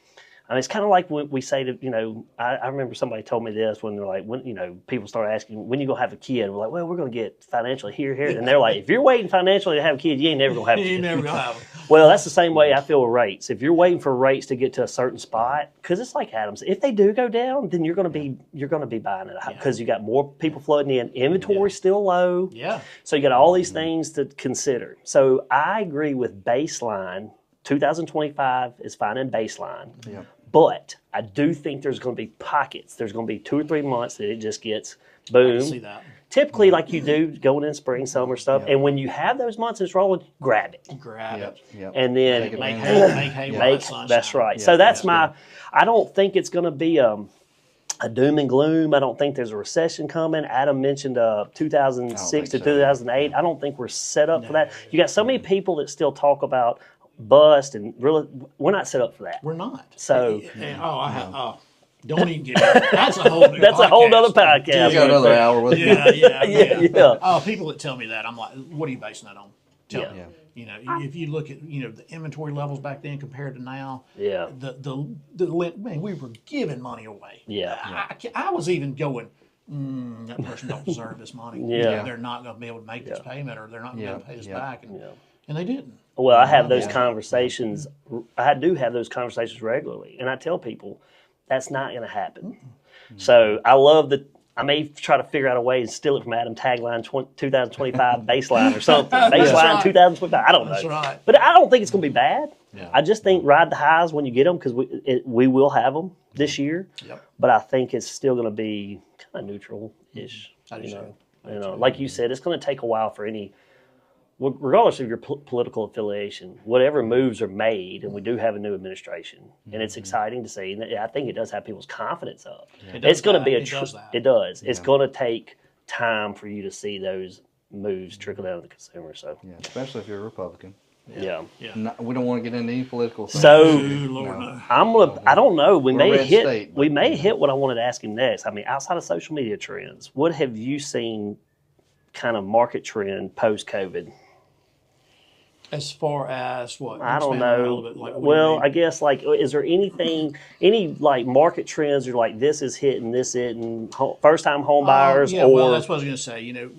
I mean, it's kind of like when we say to, I remember somebody told me this when they're like, when, people start asking, when you going to have a kid? We're like, well, we're going to get financially here. And they're like, if you're waiting financially to have a kid, you ain't never going to have a kid. You're never going to have them. Well, that's the same way I feel with rates. If you're waiting for rates to get to a certain spot, because it's like Adams, if they do go down, then you're going to be buying it because you got more people flooding in. Inventory's still low. Yeah. So you got all these things to consider. So I agree with baseline. 2025 is finding baseline. Yeah. But I do think there's going to be pockets. There's going to be 2 or 3 months that it just gets boom. I can see that. Typically, like you do going in spring, summer stuff. Yep. And when you have those months it's rolling, grab it. Grab it. Yep. And then make hay. That's right. Yep. So that's I don't think it's going to be a doom and gloom. I don't think there's a recession coming. Adam mentioned 2006 to 2008. I don't think we're set up for that. You got so many people that still talk about bust and really we're not set up for that. We're not. So don't even get it. That's a whole new that's podcast. A whole other podcast. We got another hour with you. Yeah. Oh, people that tell me that, I'm like, what are you basing that on? Tell me. Yeah. If you look at the inventory levels back then compared to now, man, we were giving money away. I was even going, that person don't deserve this money. They're not going to be able to make this payment, or they're not going to be able to pay this back, and they didn't. Well, I have those conversations. I do have those conversations regularly, and I tell people that's not going to happen. Mm-hmm. So I love that. I may try to figure out a way and steal it from Adam. Tagline 2025 baseline or something. Baseline 2025. I don't know. That's right. But I don't think it's going to be bad. Yeah. I just think ride the highs when you get them because we will have them this year. Yep. But I think it's still going to be kind of neutral-ish. Like you said, it's going to take a while for any. Regardless of your political affiliation, whatever moves are made, and we do have a new administration, and it's exciting to see. And I think it does have people's confidence up. Yeah. It's going to be It does. Yeah. It's going to take time for you to see those moves trickle down to the consumer. So, especially if you're a Republican. Yeah. We don't want to get into any political things. So no. I don't know. We may hit what I wanted to ask him next. I mean, outside of social media trends, what have you seen kind of market trend post-COVID? As far as what? I don't know. I guess is there any like market trends or like this is hitting, first time home buyers well, that's what I was going to say.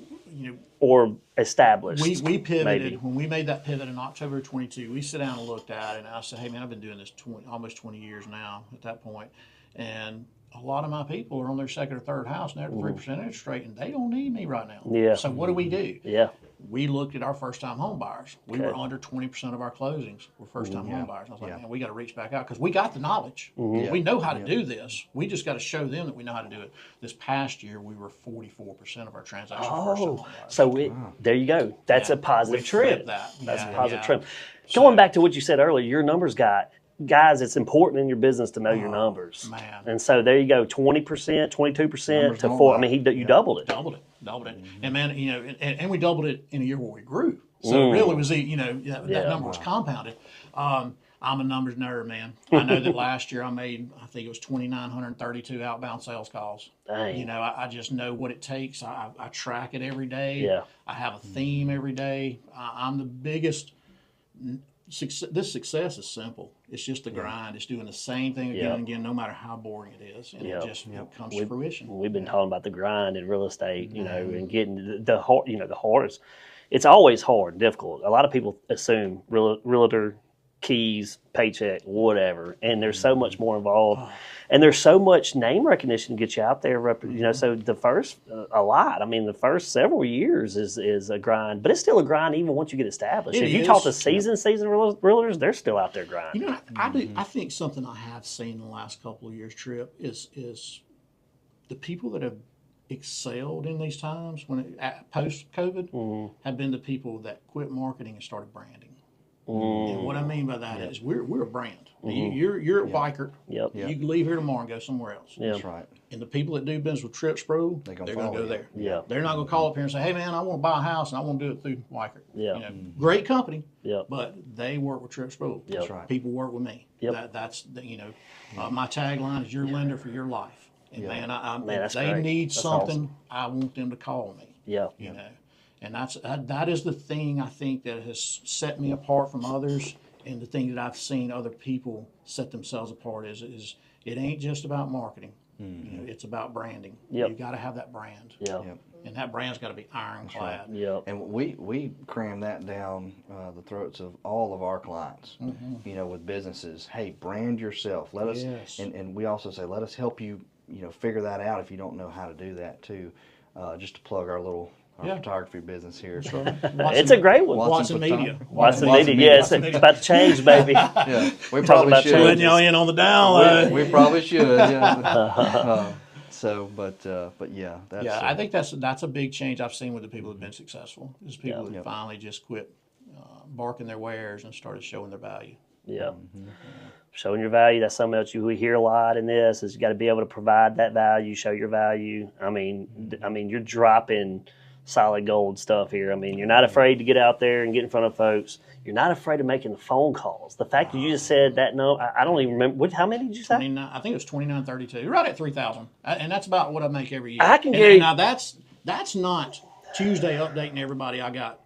Or established. We pivoted maybe. When we made that pivot in October 22. We sat down and looked at it, and I said, "Hey man, I've been doing this almost 20 years now." At that point, and a lot of my people are on their second or third house, and they're at 3% interest rate, and they don't need me right now. Yeah. So what do? Yeah. We looked at our first-time home buyers. We were under 20% of our closings were first-time home buyers. I was like, man, we got to reach back out because we got the knowledge. Mm-hmm. We know how to do this. We just got to show them that we know how to do it. This past year, we were 44% of our transactions were first-time home buyers. So there you go. That's a positive trend. That's a positive trend. So, going back to what you said earlier, your numbers guys, it's important in your business to know your numbers. Man. And so there you go, 20%, 22% to 4%. I mean, you doubled it. Doubled it. And man, and we doubled it in a year where we grew. So it really was, that number was compounded. I'm a numbers nerd, man. I know that last year I think it was 2,932 outbound sales calls. Dang. I just know what it takes. I track it every day. Yeah. I have a theme every day. I'm the biggest. This success is simple. It's just the grind. It's doing the same thing again and again, no matter how boring it is, and it just comes to fruition. We've been talking about the grind in real estate, and getting the hard. The hardest. It's always hard, and difficult. A lot of people assume realtor, keys, paycheck, whatever, and there's so much more involved. And there's so much name recognition to get you out there, so the first, the first several years is a grind, but it's still a grind even once you get established. If you talk to seasoned realtors, they're still out there grinding. I think something I have seen in the last couple of years, Tripp, is the people that have excelled in these times post-COVID have been the people that quit marketing and started branding. And what I mean by that is we're a brand. You're a biker. Yep. You can leave here tomorrow and go somewhere else. Yeah. That's right. And the people that do business with Tripp Spruill, they're going to follow go you. there. Yeah. They're not going to call up here and say, "Hey man, I want to buy a house and I want to do it through Weichert." Yeah. You know, great company. Yeah. But they work with Tripp Spruill. Yep. That's right. People work with me. Yep. That's my tagline is your lender for your life. And man, if that's they great. need That's something, I want them to call me. Yeah. You know, and that is the thing I think that has set me apart from others, and the thing that I've seen other people set themselves apart is it ain't just about marketing. You know, it's about branding. Yep. You got to have that brand. Yeah. Yep. And that brand's got to be ironclad. Yeah. And we cram that down the throats of all of our clients, you know, with businesses. Hey, brand yourself. Let us, Yes. and we also say, let us help you, you know, figure that out if you don't know how to do that too. Just to plug our photography business here. It's a great one. Watson Media. Watson Media. Yeah, it's about to change, baby. Yeah, we Talk probably about should. changes. Letting y'all in on the download. We probably should. Yeah. But yeah, that's I think that's a big change I've seen with the people who've been successful. Is people that finally just quit barking their wares and started showing their value. Yeah. Showing your value, that's something else we hear a lot in this, is you got to be able to provide that value, show your value. I mean, you're dropping solid gold stuff here. I mean, you're not afraid to get out there and get in front of folks. You're not afraid of making the phone calls. The fact that you just said that, I don't even remember. How many did you say? 29, I think it was 2932, right at 3,000, and that's about what I make every year. I can guarantee. Now that's not Tuesday updating everybody I got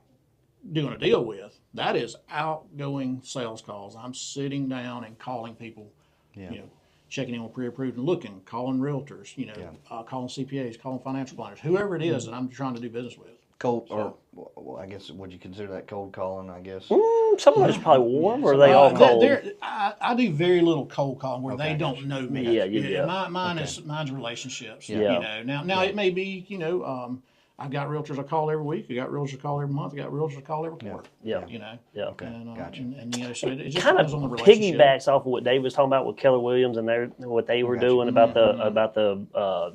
doing a deal with. That is outgoing sales calls. I'm sitting down and calling people, you know, checking in with pre-approved and looking, calling realtors, you know, calling CPAs, calling financial planners, whoever it is that I'm trying to do business with. cold, or well, I guess would you consider that cold calling? I guess. Some of those probably warm, or are they all cold? I do very little cold calling where they don't know me. Yeah. Mine's relationships. Yeah. You know, now it may be, you know, I've got realtors I call every week. I got realtors I call every month. I got realtors I call every quarter. Yeah. You know. Yeah. Okay. And, Gotcha. and you know, so it just Kind depends of on the relationship. piggybacks off of what Dave was talking about with Keller Williams and what they were doing about the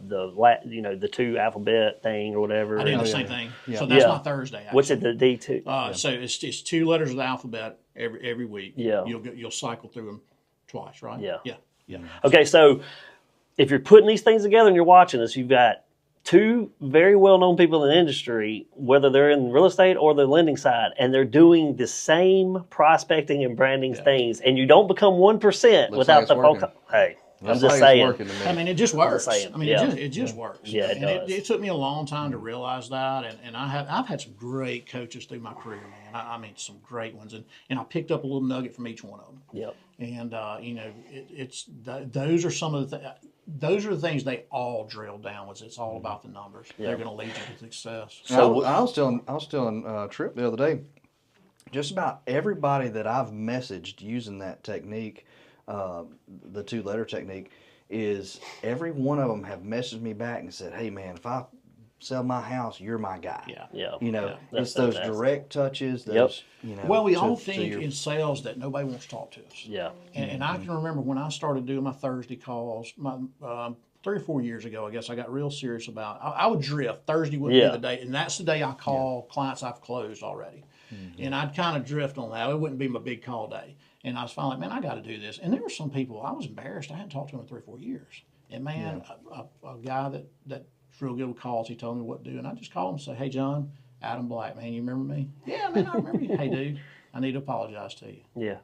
the two alphabet thing or whatever. I do the same thing. So that's my Thursday. Actually. What's it? The D2. So it's 2 letters of the alphabet every week. Yeah. You'll cycle through them twice, right? Yeah. Okay, so if you're putting these things together and you're watching this, you've got 2 very well-known people in the industry, whether they're in real estate or the lending side, and they're doing the same prospecting and branding things, and you don't become 1% without the phone call. Hey, I'm just saying. I mean, it just works. saying, I mean, it just works. Yeah, it does. It took me a long time to realize that, and I've had some great coaches through my career, man. I mean, some great ones, and I picked up a little nugget from each one of them. Yep. And you know, those are some of the those are the things they all drill down. It's all about the numbers. They're going to lead you to success. So I was telling Tripp the other day, just about everybody that I've messaged using that technique, the 2-letter technique, is every one of them have messaged me back and said, "Hey man, if I sell my house, you're my guy." Yeah. You know, That's it's those fantastic. direct touches. Those, you know. Well, we all think in sales that nobody wants to talk to us. Yeah. And I can remember when I started doing my Thursday calls, 3 or 4 years ago, I guess I got real serious about. I would drift. Thursday would be the day, and that's the day I call clients I've closed already. And I'd kind of drift on that. It wouldn't be my big call day. And I was finally like, man, I got to do this. And there were some people, I was embarrassed. I hadn't talked to them in 3 or 4 years. And man, a guy that's real good with calls, he told me what to do. And I just called him and said, "Hey, John, Adam Black, man, you remember me?" "Yeah, man, I remember you." "Hey, dude, I need to apologize to you. Yeah.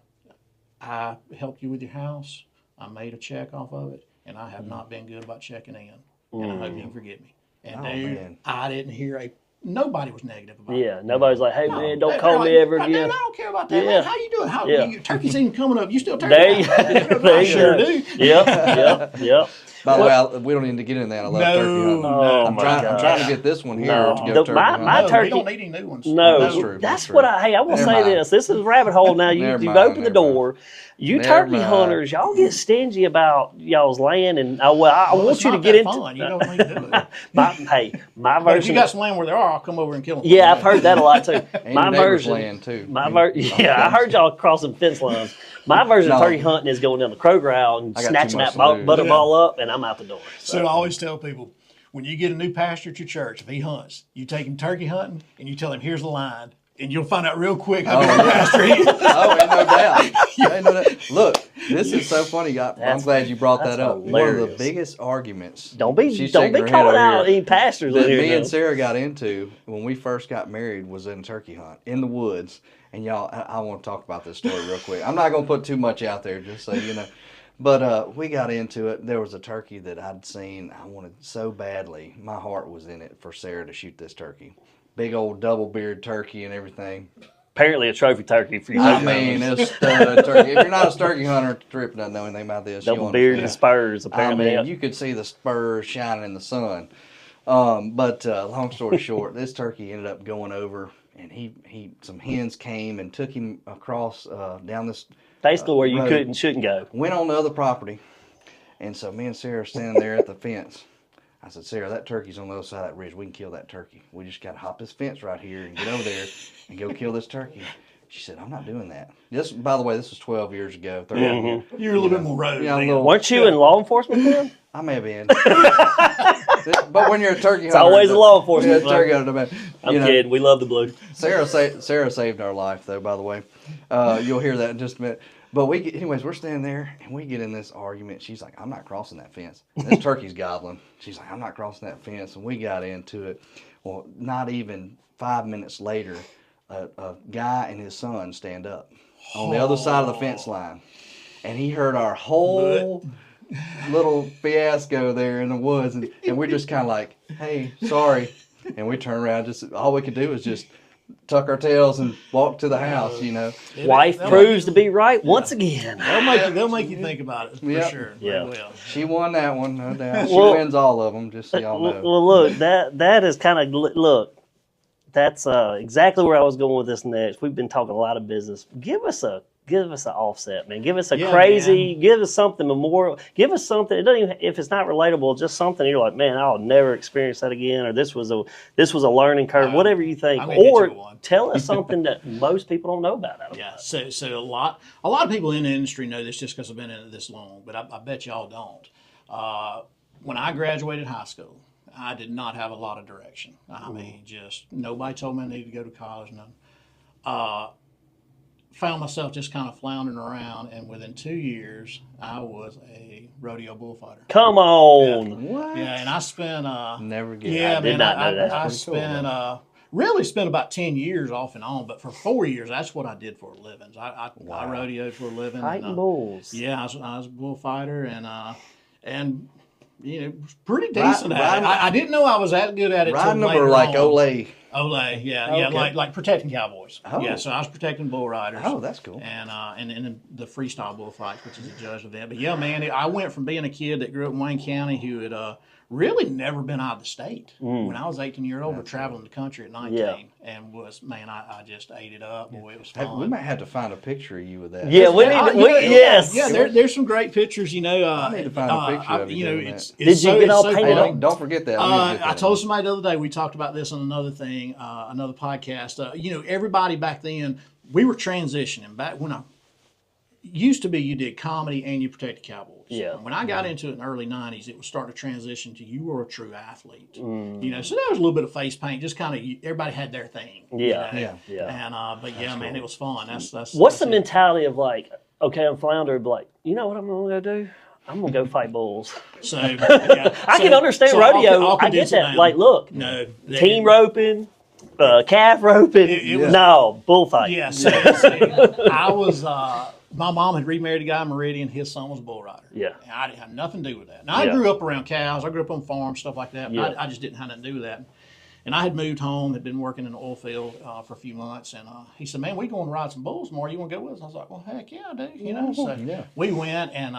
I helped you with your house. I made a check off of it, and I have not been good about checking in. And I hope you can forgive me." And dude, I didn't hear nobody was negative about it. Yeah. Nobody's like, "Hey, man, don't call me ever again." Dude, I don't care about that, man. How you doing? How your turkey season coming up? You still turkey? There you sure go. do. Yep. By the way, we don't need to get into that. I love turkey hunting. I'm trying to get this one here to go turkey hunting. My turkey. We don't need any new ones. No, That's true. That's true. what I will say this. This is rabbit hole now. You've opened the door. You turkey hunters, y'all get stingy about y'all's land, and I want you to get into. Fun. You don't need to do it. My But version. if you got some land where there are, I'll come over and kill them. Yeah, I've heard that a lot too. And My your neighbor's version. land too. I heard y'all crossing fence lines. My version of turkey hunting is going down the Kroger aisle and snatching that butterball up, and I'm out the door. So I always tell people, when you get a new pastor at your church, if he hunts, you take him turkey hunting, and you tell him, "Here's the line. And you'll find out real quick Oh, how good a pastor he is. Oh, ain't no doubt. Ain't no doubt. Look, this is so funny. I'm glad you brought that up. One of the hilarious. biggest arguments. Don't be she's shaking her head calling over out here, any pastors that in here. me and now. Sarah got into when we first got married was in a turkey hunt in the woods. And y'all, I want to talk about this story real quick. I'm not going to put too much out there, just so you know. But we got into it. There was a turkey that I'd seen. I wanted so badly. My heart was in it for Sarah to shoot this turkey. Big old double-beard turkey and everything. Apparently a trophy turkey for you. I mean, it's turkey. If you're not a turkey hunter, Tripp doesn't know anything about this. Double beard and spurs, apparently. I mean, you could see the spurs shining in the sun. But long story short, this turkey ended up going over, and some hens came and took him across down this Basically where you road. could and shouldn't go. Went on the other property, and so me and Sarah are standing there at the fence. I said, Sarah, that turkey's on the other side of that ridge. We can kill that turkey. We just got to hop this fence right here and get over there and go kill this turkey. She said, I'm not doing that. This, by the way, this was 12 years ago. 13. You're a little bit more road. Yeah, I'm a little- Weren't you in law enforcement then? I may have been. But when you're a turkey hunter, It's always a law enforcement. Yeah, turkey hunter. I'm kidding. We love the blue. Sarah saved our life, though, by the way. You'll hear that in just a minute. But anyways, we're standing there, and we get in this argument. She's like, I'm not crossing that fence. This turkey's gobbling. She's like, I'm not crossing that fence. And we got into it. Well, not even 5 minutes later, a guy and his son stand up on the other side of the fence line. And he heard our whole little fiasco there in the woods. And we're just kind of like, hey, sorry. And we turn around. All we could do was just tuck our tails and walk to the house, you know. Wife proves to be right once again. They'll make you think about it for Yep. sure. Yeah. They will. She won that one, no doubt. She Well- wins all of them, just so y'all know. Well, look, that is kind of look. That's exactly where I was going with this next. We've been talking a lot of business. Give us an offset, man. Give us a crazy. Man. Give us something memorial. Give us something. It doesn't even, if it's not relatable, just something you're like, man, I'll never experience that again, or this was a learning curve. Whatever you think, I'm gonna hit you or with one. tell us something that most people don't know about. Yeah, so a lot of people in the industry know this just because I've been in it this long, but I bet y'all don't. When I graduated high school, I did not have a lot of direction. I mean, just nobody told me I needed to go to college. None. Found myself just kind of floundering around, and within 2 years, I was a rodeo bullfighter. Come on. What? Yeah, and I spent Never get yeah, I did man, not know that. I That's pretty cool, spent really spent about 10 years off and on, but for 4 years, that's what I did for a living. I rodeoed for a living. Fighting bulls. Yeah, I was a bullfighter, and you know, it was pretty decent at it. Riding- I didn't know I was that good at it. Riding till them or later like on. Olay? Olay, yeah, Okay. like protecting cowboys. Oh. Yeah, so I was protecting bull riders. Oh, that's cool. And the freestyle bullfights, which is a judge of that. But yeah, man, I went from being a kid that grew up in Wayne County who had really never been out of the state. When I was 18 years old, we're traveling the country at 19, Yeah. and I just ate it up. Boy, it was fun. We might have to find a picture of you with that. Yeah, we need. Yes. Yeah, there's some great pictures. You know, I need to find a picture of you You know, doing it's that. Did you so, get all it's so painted funny. up? Don't forget that. I need to get I that told in. somebody the other day, we talked about this on another thing, another podcast. You know, everybody back then, we were transitioning. Back when I used to be, you did comedy and you protected cowboys. Yeah. When I got into it in the early 90s, it was starting to transition to you were a true athlete. You know, so there was a little bit of face paint, just kind of, everybody had their thing. Yeah. You know? Yeah. And, but yeah, man, it was fun. That's What's the it. mentality of like, okay, I'm floundering, but like, you know what I'm gonna go do? I'm gonna go fight bulls. So yeah. I can understand rodeo. I'll I get condense it that. down. Like, look, No, team roping, calf roping. It was- no bullfight. Yeah, so I was. My mom had remarried a guy in Meridian. His son was a bull rider. Yeah. And I didn't have nothing to do with that. Now Yeah. I grew up around cows. I grew up on farms, stuff like that. But Yeah. I just didn't have nothing to do with that. And I had moved home, had been working in the oil field for a few months, and he said, "Man, we going to ride some bulls tomorrow. You want to go with us?" I was like, "Well, heck yeah, I do." You know, so Yeah. we went, and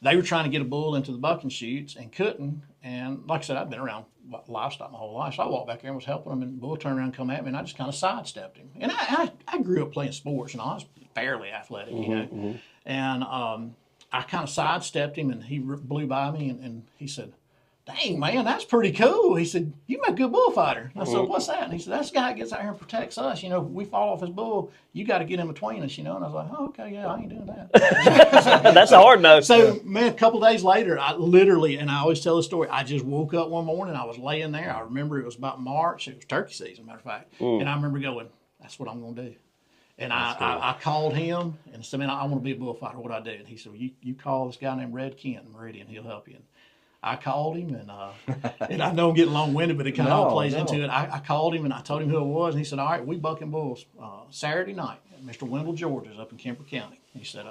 they were trying to get a bull into the bucking chutes and couldn't. And like I said, I've been around livestock my whole life, so I walked back there and was helping him, and the bull turned around and come at me, and I just kind of sidestepped him. And I grew up playing sports, and I was fairly athletic, you know. And I kind of sidestepped him, and he blew by me, and he said, "Dang, man, that's pretty cool." He said, "You make a good bullfighter." I said, "What's that?" And he said, "That's the guy that gets out here and protects us. You know, if we fall off his bull, you got to get in between us, you know." And I was like, "Oh, okay, yeah, I ain't doing that." That's a hard no. So, man, a couple days later, I literally, and I always tell the story, I just woke up one morning, I was laying there. I remember it was about March. It was turkey season, matter of fact. And I remember going, That's what I'm going to do. And I called him and said, man, I want to be a bullfighter. What do I do? And he said, well, you call this guy named Red Kent in Meridian. He'll help you. And I called him, and I know I'm getting long-winded, but it kind of all plays into it. I called him, and I told him who it was, and he said, all right, we bucking bulls Saturday night at Mr. Wendell George's up in Kemper County. He said,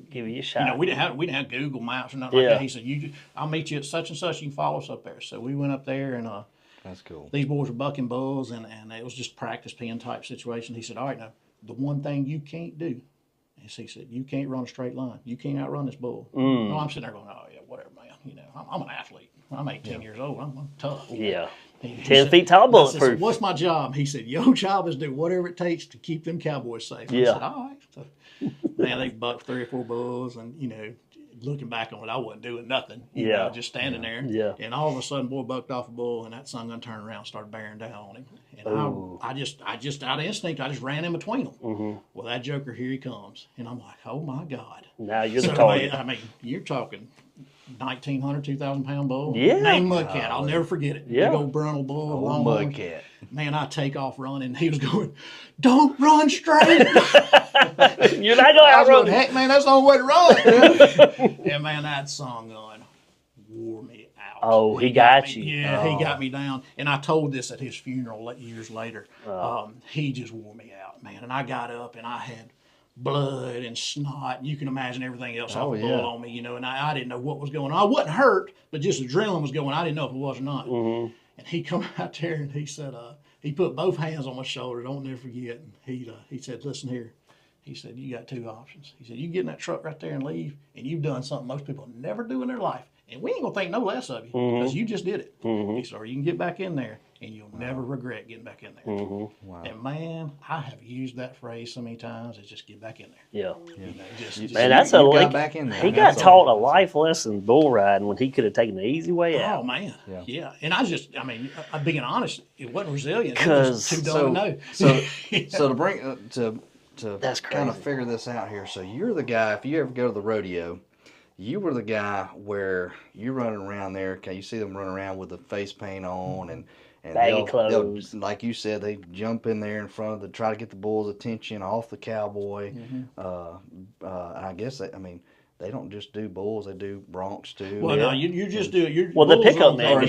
give you a shot. You know, we didn't have Google Maps or nothing like that. He said, I'll meet you at such and such. You can follow us up there. So we went up there, and that's cool. These boys were bucking bulls, and it was just practice pen type situation. He said, all right, now, the one thing you can't do is, he said, you can't run a straight line. You can't outrun this bull. No, I'm sitting there going, oh, yeah, whatever, man. You know, I'm an athlete. I'm 18 years old. I'm tough. Yeah. He 10 said, feet tall, bulletproof. I said, what's my job? He said, your job is to do whatever it takes to keep them cowboys safe. I said, all right. So, man, they bucked 3 or 4 bulls, and, you know, looking back on it, I wasn't doing nothing. You know, just standing there. Yeah. And all of a sudden, boy bucked off a bull, and that son gun turned around and started bearing down on him. And I just out of instinct, I just ran in between them. Well, that joker, here he comes. And I'm like, oh, my God. Now you're the target. I mean, you're talking 1,900, 2,000 pound bull. Yeah. Named Mudcat. I'll never forget it. Yeah. Big old Brundle bull. Old Mudcat. Man, I take off running. He was going, don't run straight. You're not going to I was outrun going, heck, man, that's the only way to run. And, man, that song gun wore me out. Oh, he got you. Yeah, he got me down. And I told this at his funeral years later. He just wore me out, man. And I got up, and I had blood and snot. You can imagine everything else off the bull on me, you know. And I didn't know what was going on. I wasn't hurt, but just adrenaline was going. I didn't know if it was or not. And he come out there, and he said, he put both hands on my shoulder. Don't never forget. And he said, listen here. He said, you got 2 options. He said, you get in that truck right there and leave, and you've done something most people never do in their life. And we ain't going to think no less of you because you just did it. He said, or you can get back in there, and you'll never regret getting back in there. Wow. And, man, I have used that phrase so many times. It's just get back in there. Yeah. You know, just, Man, that's a got back in there. He got taught a life lesson bull riding when he could have taken the easy way out. Oh, man. Yeah. And I mean, being honest, it wasn't resilient. It Because was too dumb to know. So to bring to That's kind of crazy. figure this out here. So you're the guy. If you ever go to the rodeo, you were the guy where you're running around there. Okay, you see them running around with the face paint on and Baggy they'll, clothes. like you said, they jump in there in front of try to get the bull's attention off the cowboy. I guess they don't just do bulls; they do broncs too. Well, no, you just do it. The pickup man.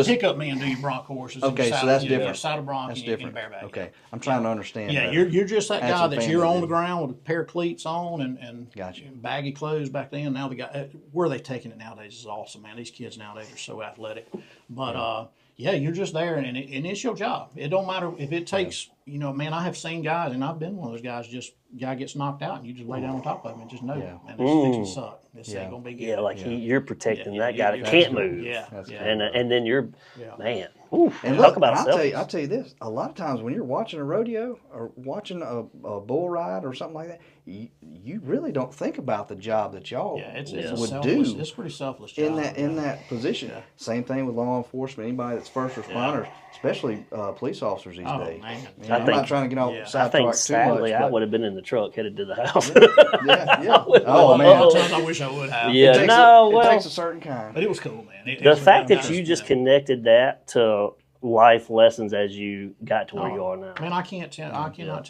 Pickup men do your bronc horses. Okay, so that's different. Saddle bronc That's and different. bareback. Okay, I'm trying to understand. Yeah, better. you're just that That's guy a that's fan you're of on the it. ground with a pair of cleats on and Gotcha. baggy clothes back then. Now the guy, where they taking it nowadays is awesome, man. These kids nowadays are so athletic. But yeah, you're just there, and it's your job. It don't matter if it takes. You know, man, I have seen guys, and I've been one of those guys. Just guy gets knocked out, and you just lay down on top of him and just know, man, this fixing to suck. This ain't gonna be good. Yeah, like you're protecting that Yeah, guy you're that can't absolutely- move. Yeah, That's yeah. And then you're, man, oof, And talk look, about I'll selfish. tell you this. A lot of times when you're watching a rodeo or watching a bull ride or something like that, you really don't think about the job that y'all Yeah, it's would a selfless, do it's a pretty selfless job. in that position. Yeah. Same thing with law enforcement. Anybody that's first responders, especially police officers these Oh, days. man. You know, I'm not trying to get all Yeah. I I sidetracked think too sadly much. I would have been in the truck headed to the house. Yeah. Oh man, Sometimes I wish I would have. Yeah. it takes no, it takes a certain kind. But it was cool, man. The fact that you just connected that to life lessons as you got to where you are now. Man, I cannot tell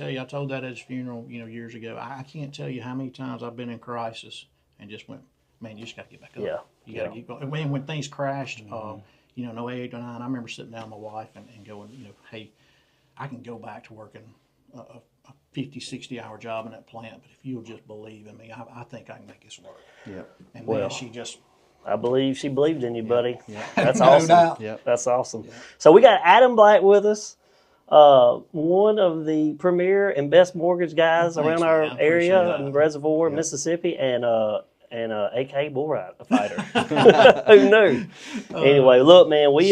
you. I told that at his funeral, years ago. I can't tell you how many times I've been in crisis and just went, man, you just got to get back up. Yeah. You got to keep going. When things crashed, no 08 or 09, I remember sitting down with my wife and going, hey, I can go back to working a 50, 60-hour job in that plant, but if you'll just believe in me, I think I can make this work. Yeah. And Well, man, she just... I believe she believed in you, buddy. Yeah. That's No awesome. doubt. Yeah. That's awesome. So we got Adam Black with us, one of the premier and best mortgage guys Thanks, around man. our I appreciate area that. in Reservoir, Mississippi, and AK bull fighter. Who knew? Anyway, look, man, we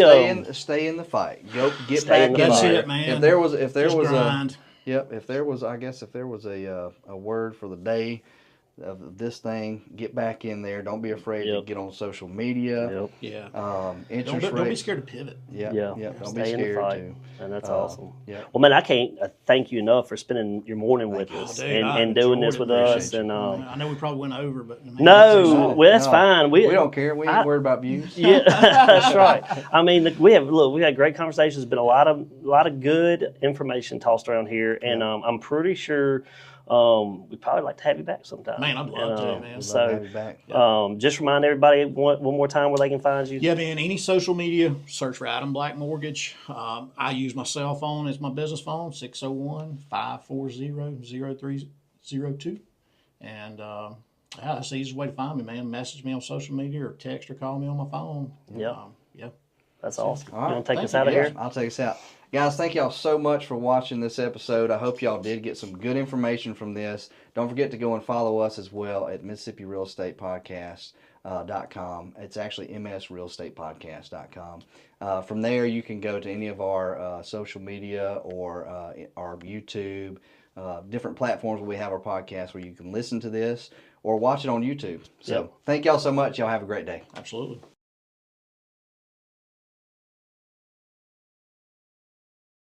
Stay in the fight. Go get Stay back in the in fight. there. That's it, man. If there was Just grind. if there was a word for the day of this thing, get back in there. Don't be afraid to Yep. get on social media. Yep. Yeah. Interest Don't be rates. scared to pivot. Yeah, Yeah. yeah. Don't be Stay in the scared fight. to. And that's awesome. Yeah. Well, man, I can't thank you enough for spending your morning with Oh, us dude, and doing this with us. Appreciate And I know we probably went over, but man, no, well, that's fine. We don't care. We ain't worried about views. Yeah, that's right. I mean, we had great conversations. Been a lot of good information tossed around here, and I'm pretty sure we'd probably like to have you back sometime. Man, I'd love to, man. Love to have you back. Just remind everybody one more time where they can find you. Yeah, man, any social media, search for Adam Black Mortgage. I use my cell phone as my business phone, 601-540-0302. And that's the easiest way to find me, man. Message me on social media or text or call me on my phone. Yeah. Yeah. That's awesome. All right. You want to take Thank us you. out of Yeah, here? I'll take us out. Guys, thank y'all so much for watching this episode. I hope y'all did get some good information from this. Don't forget to go and follow us as well at Mississippi Real Estate Podcast.com. It's actually msrealestatepodcast.com. From there, you can go to any of our social media or our YouTube, different platforms where we have our podcast where you can listen to this or watch it on YouTube. So Yep. thank y'all so much. Y'all have a great day. Absolutely.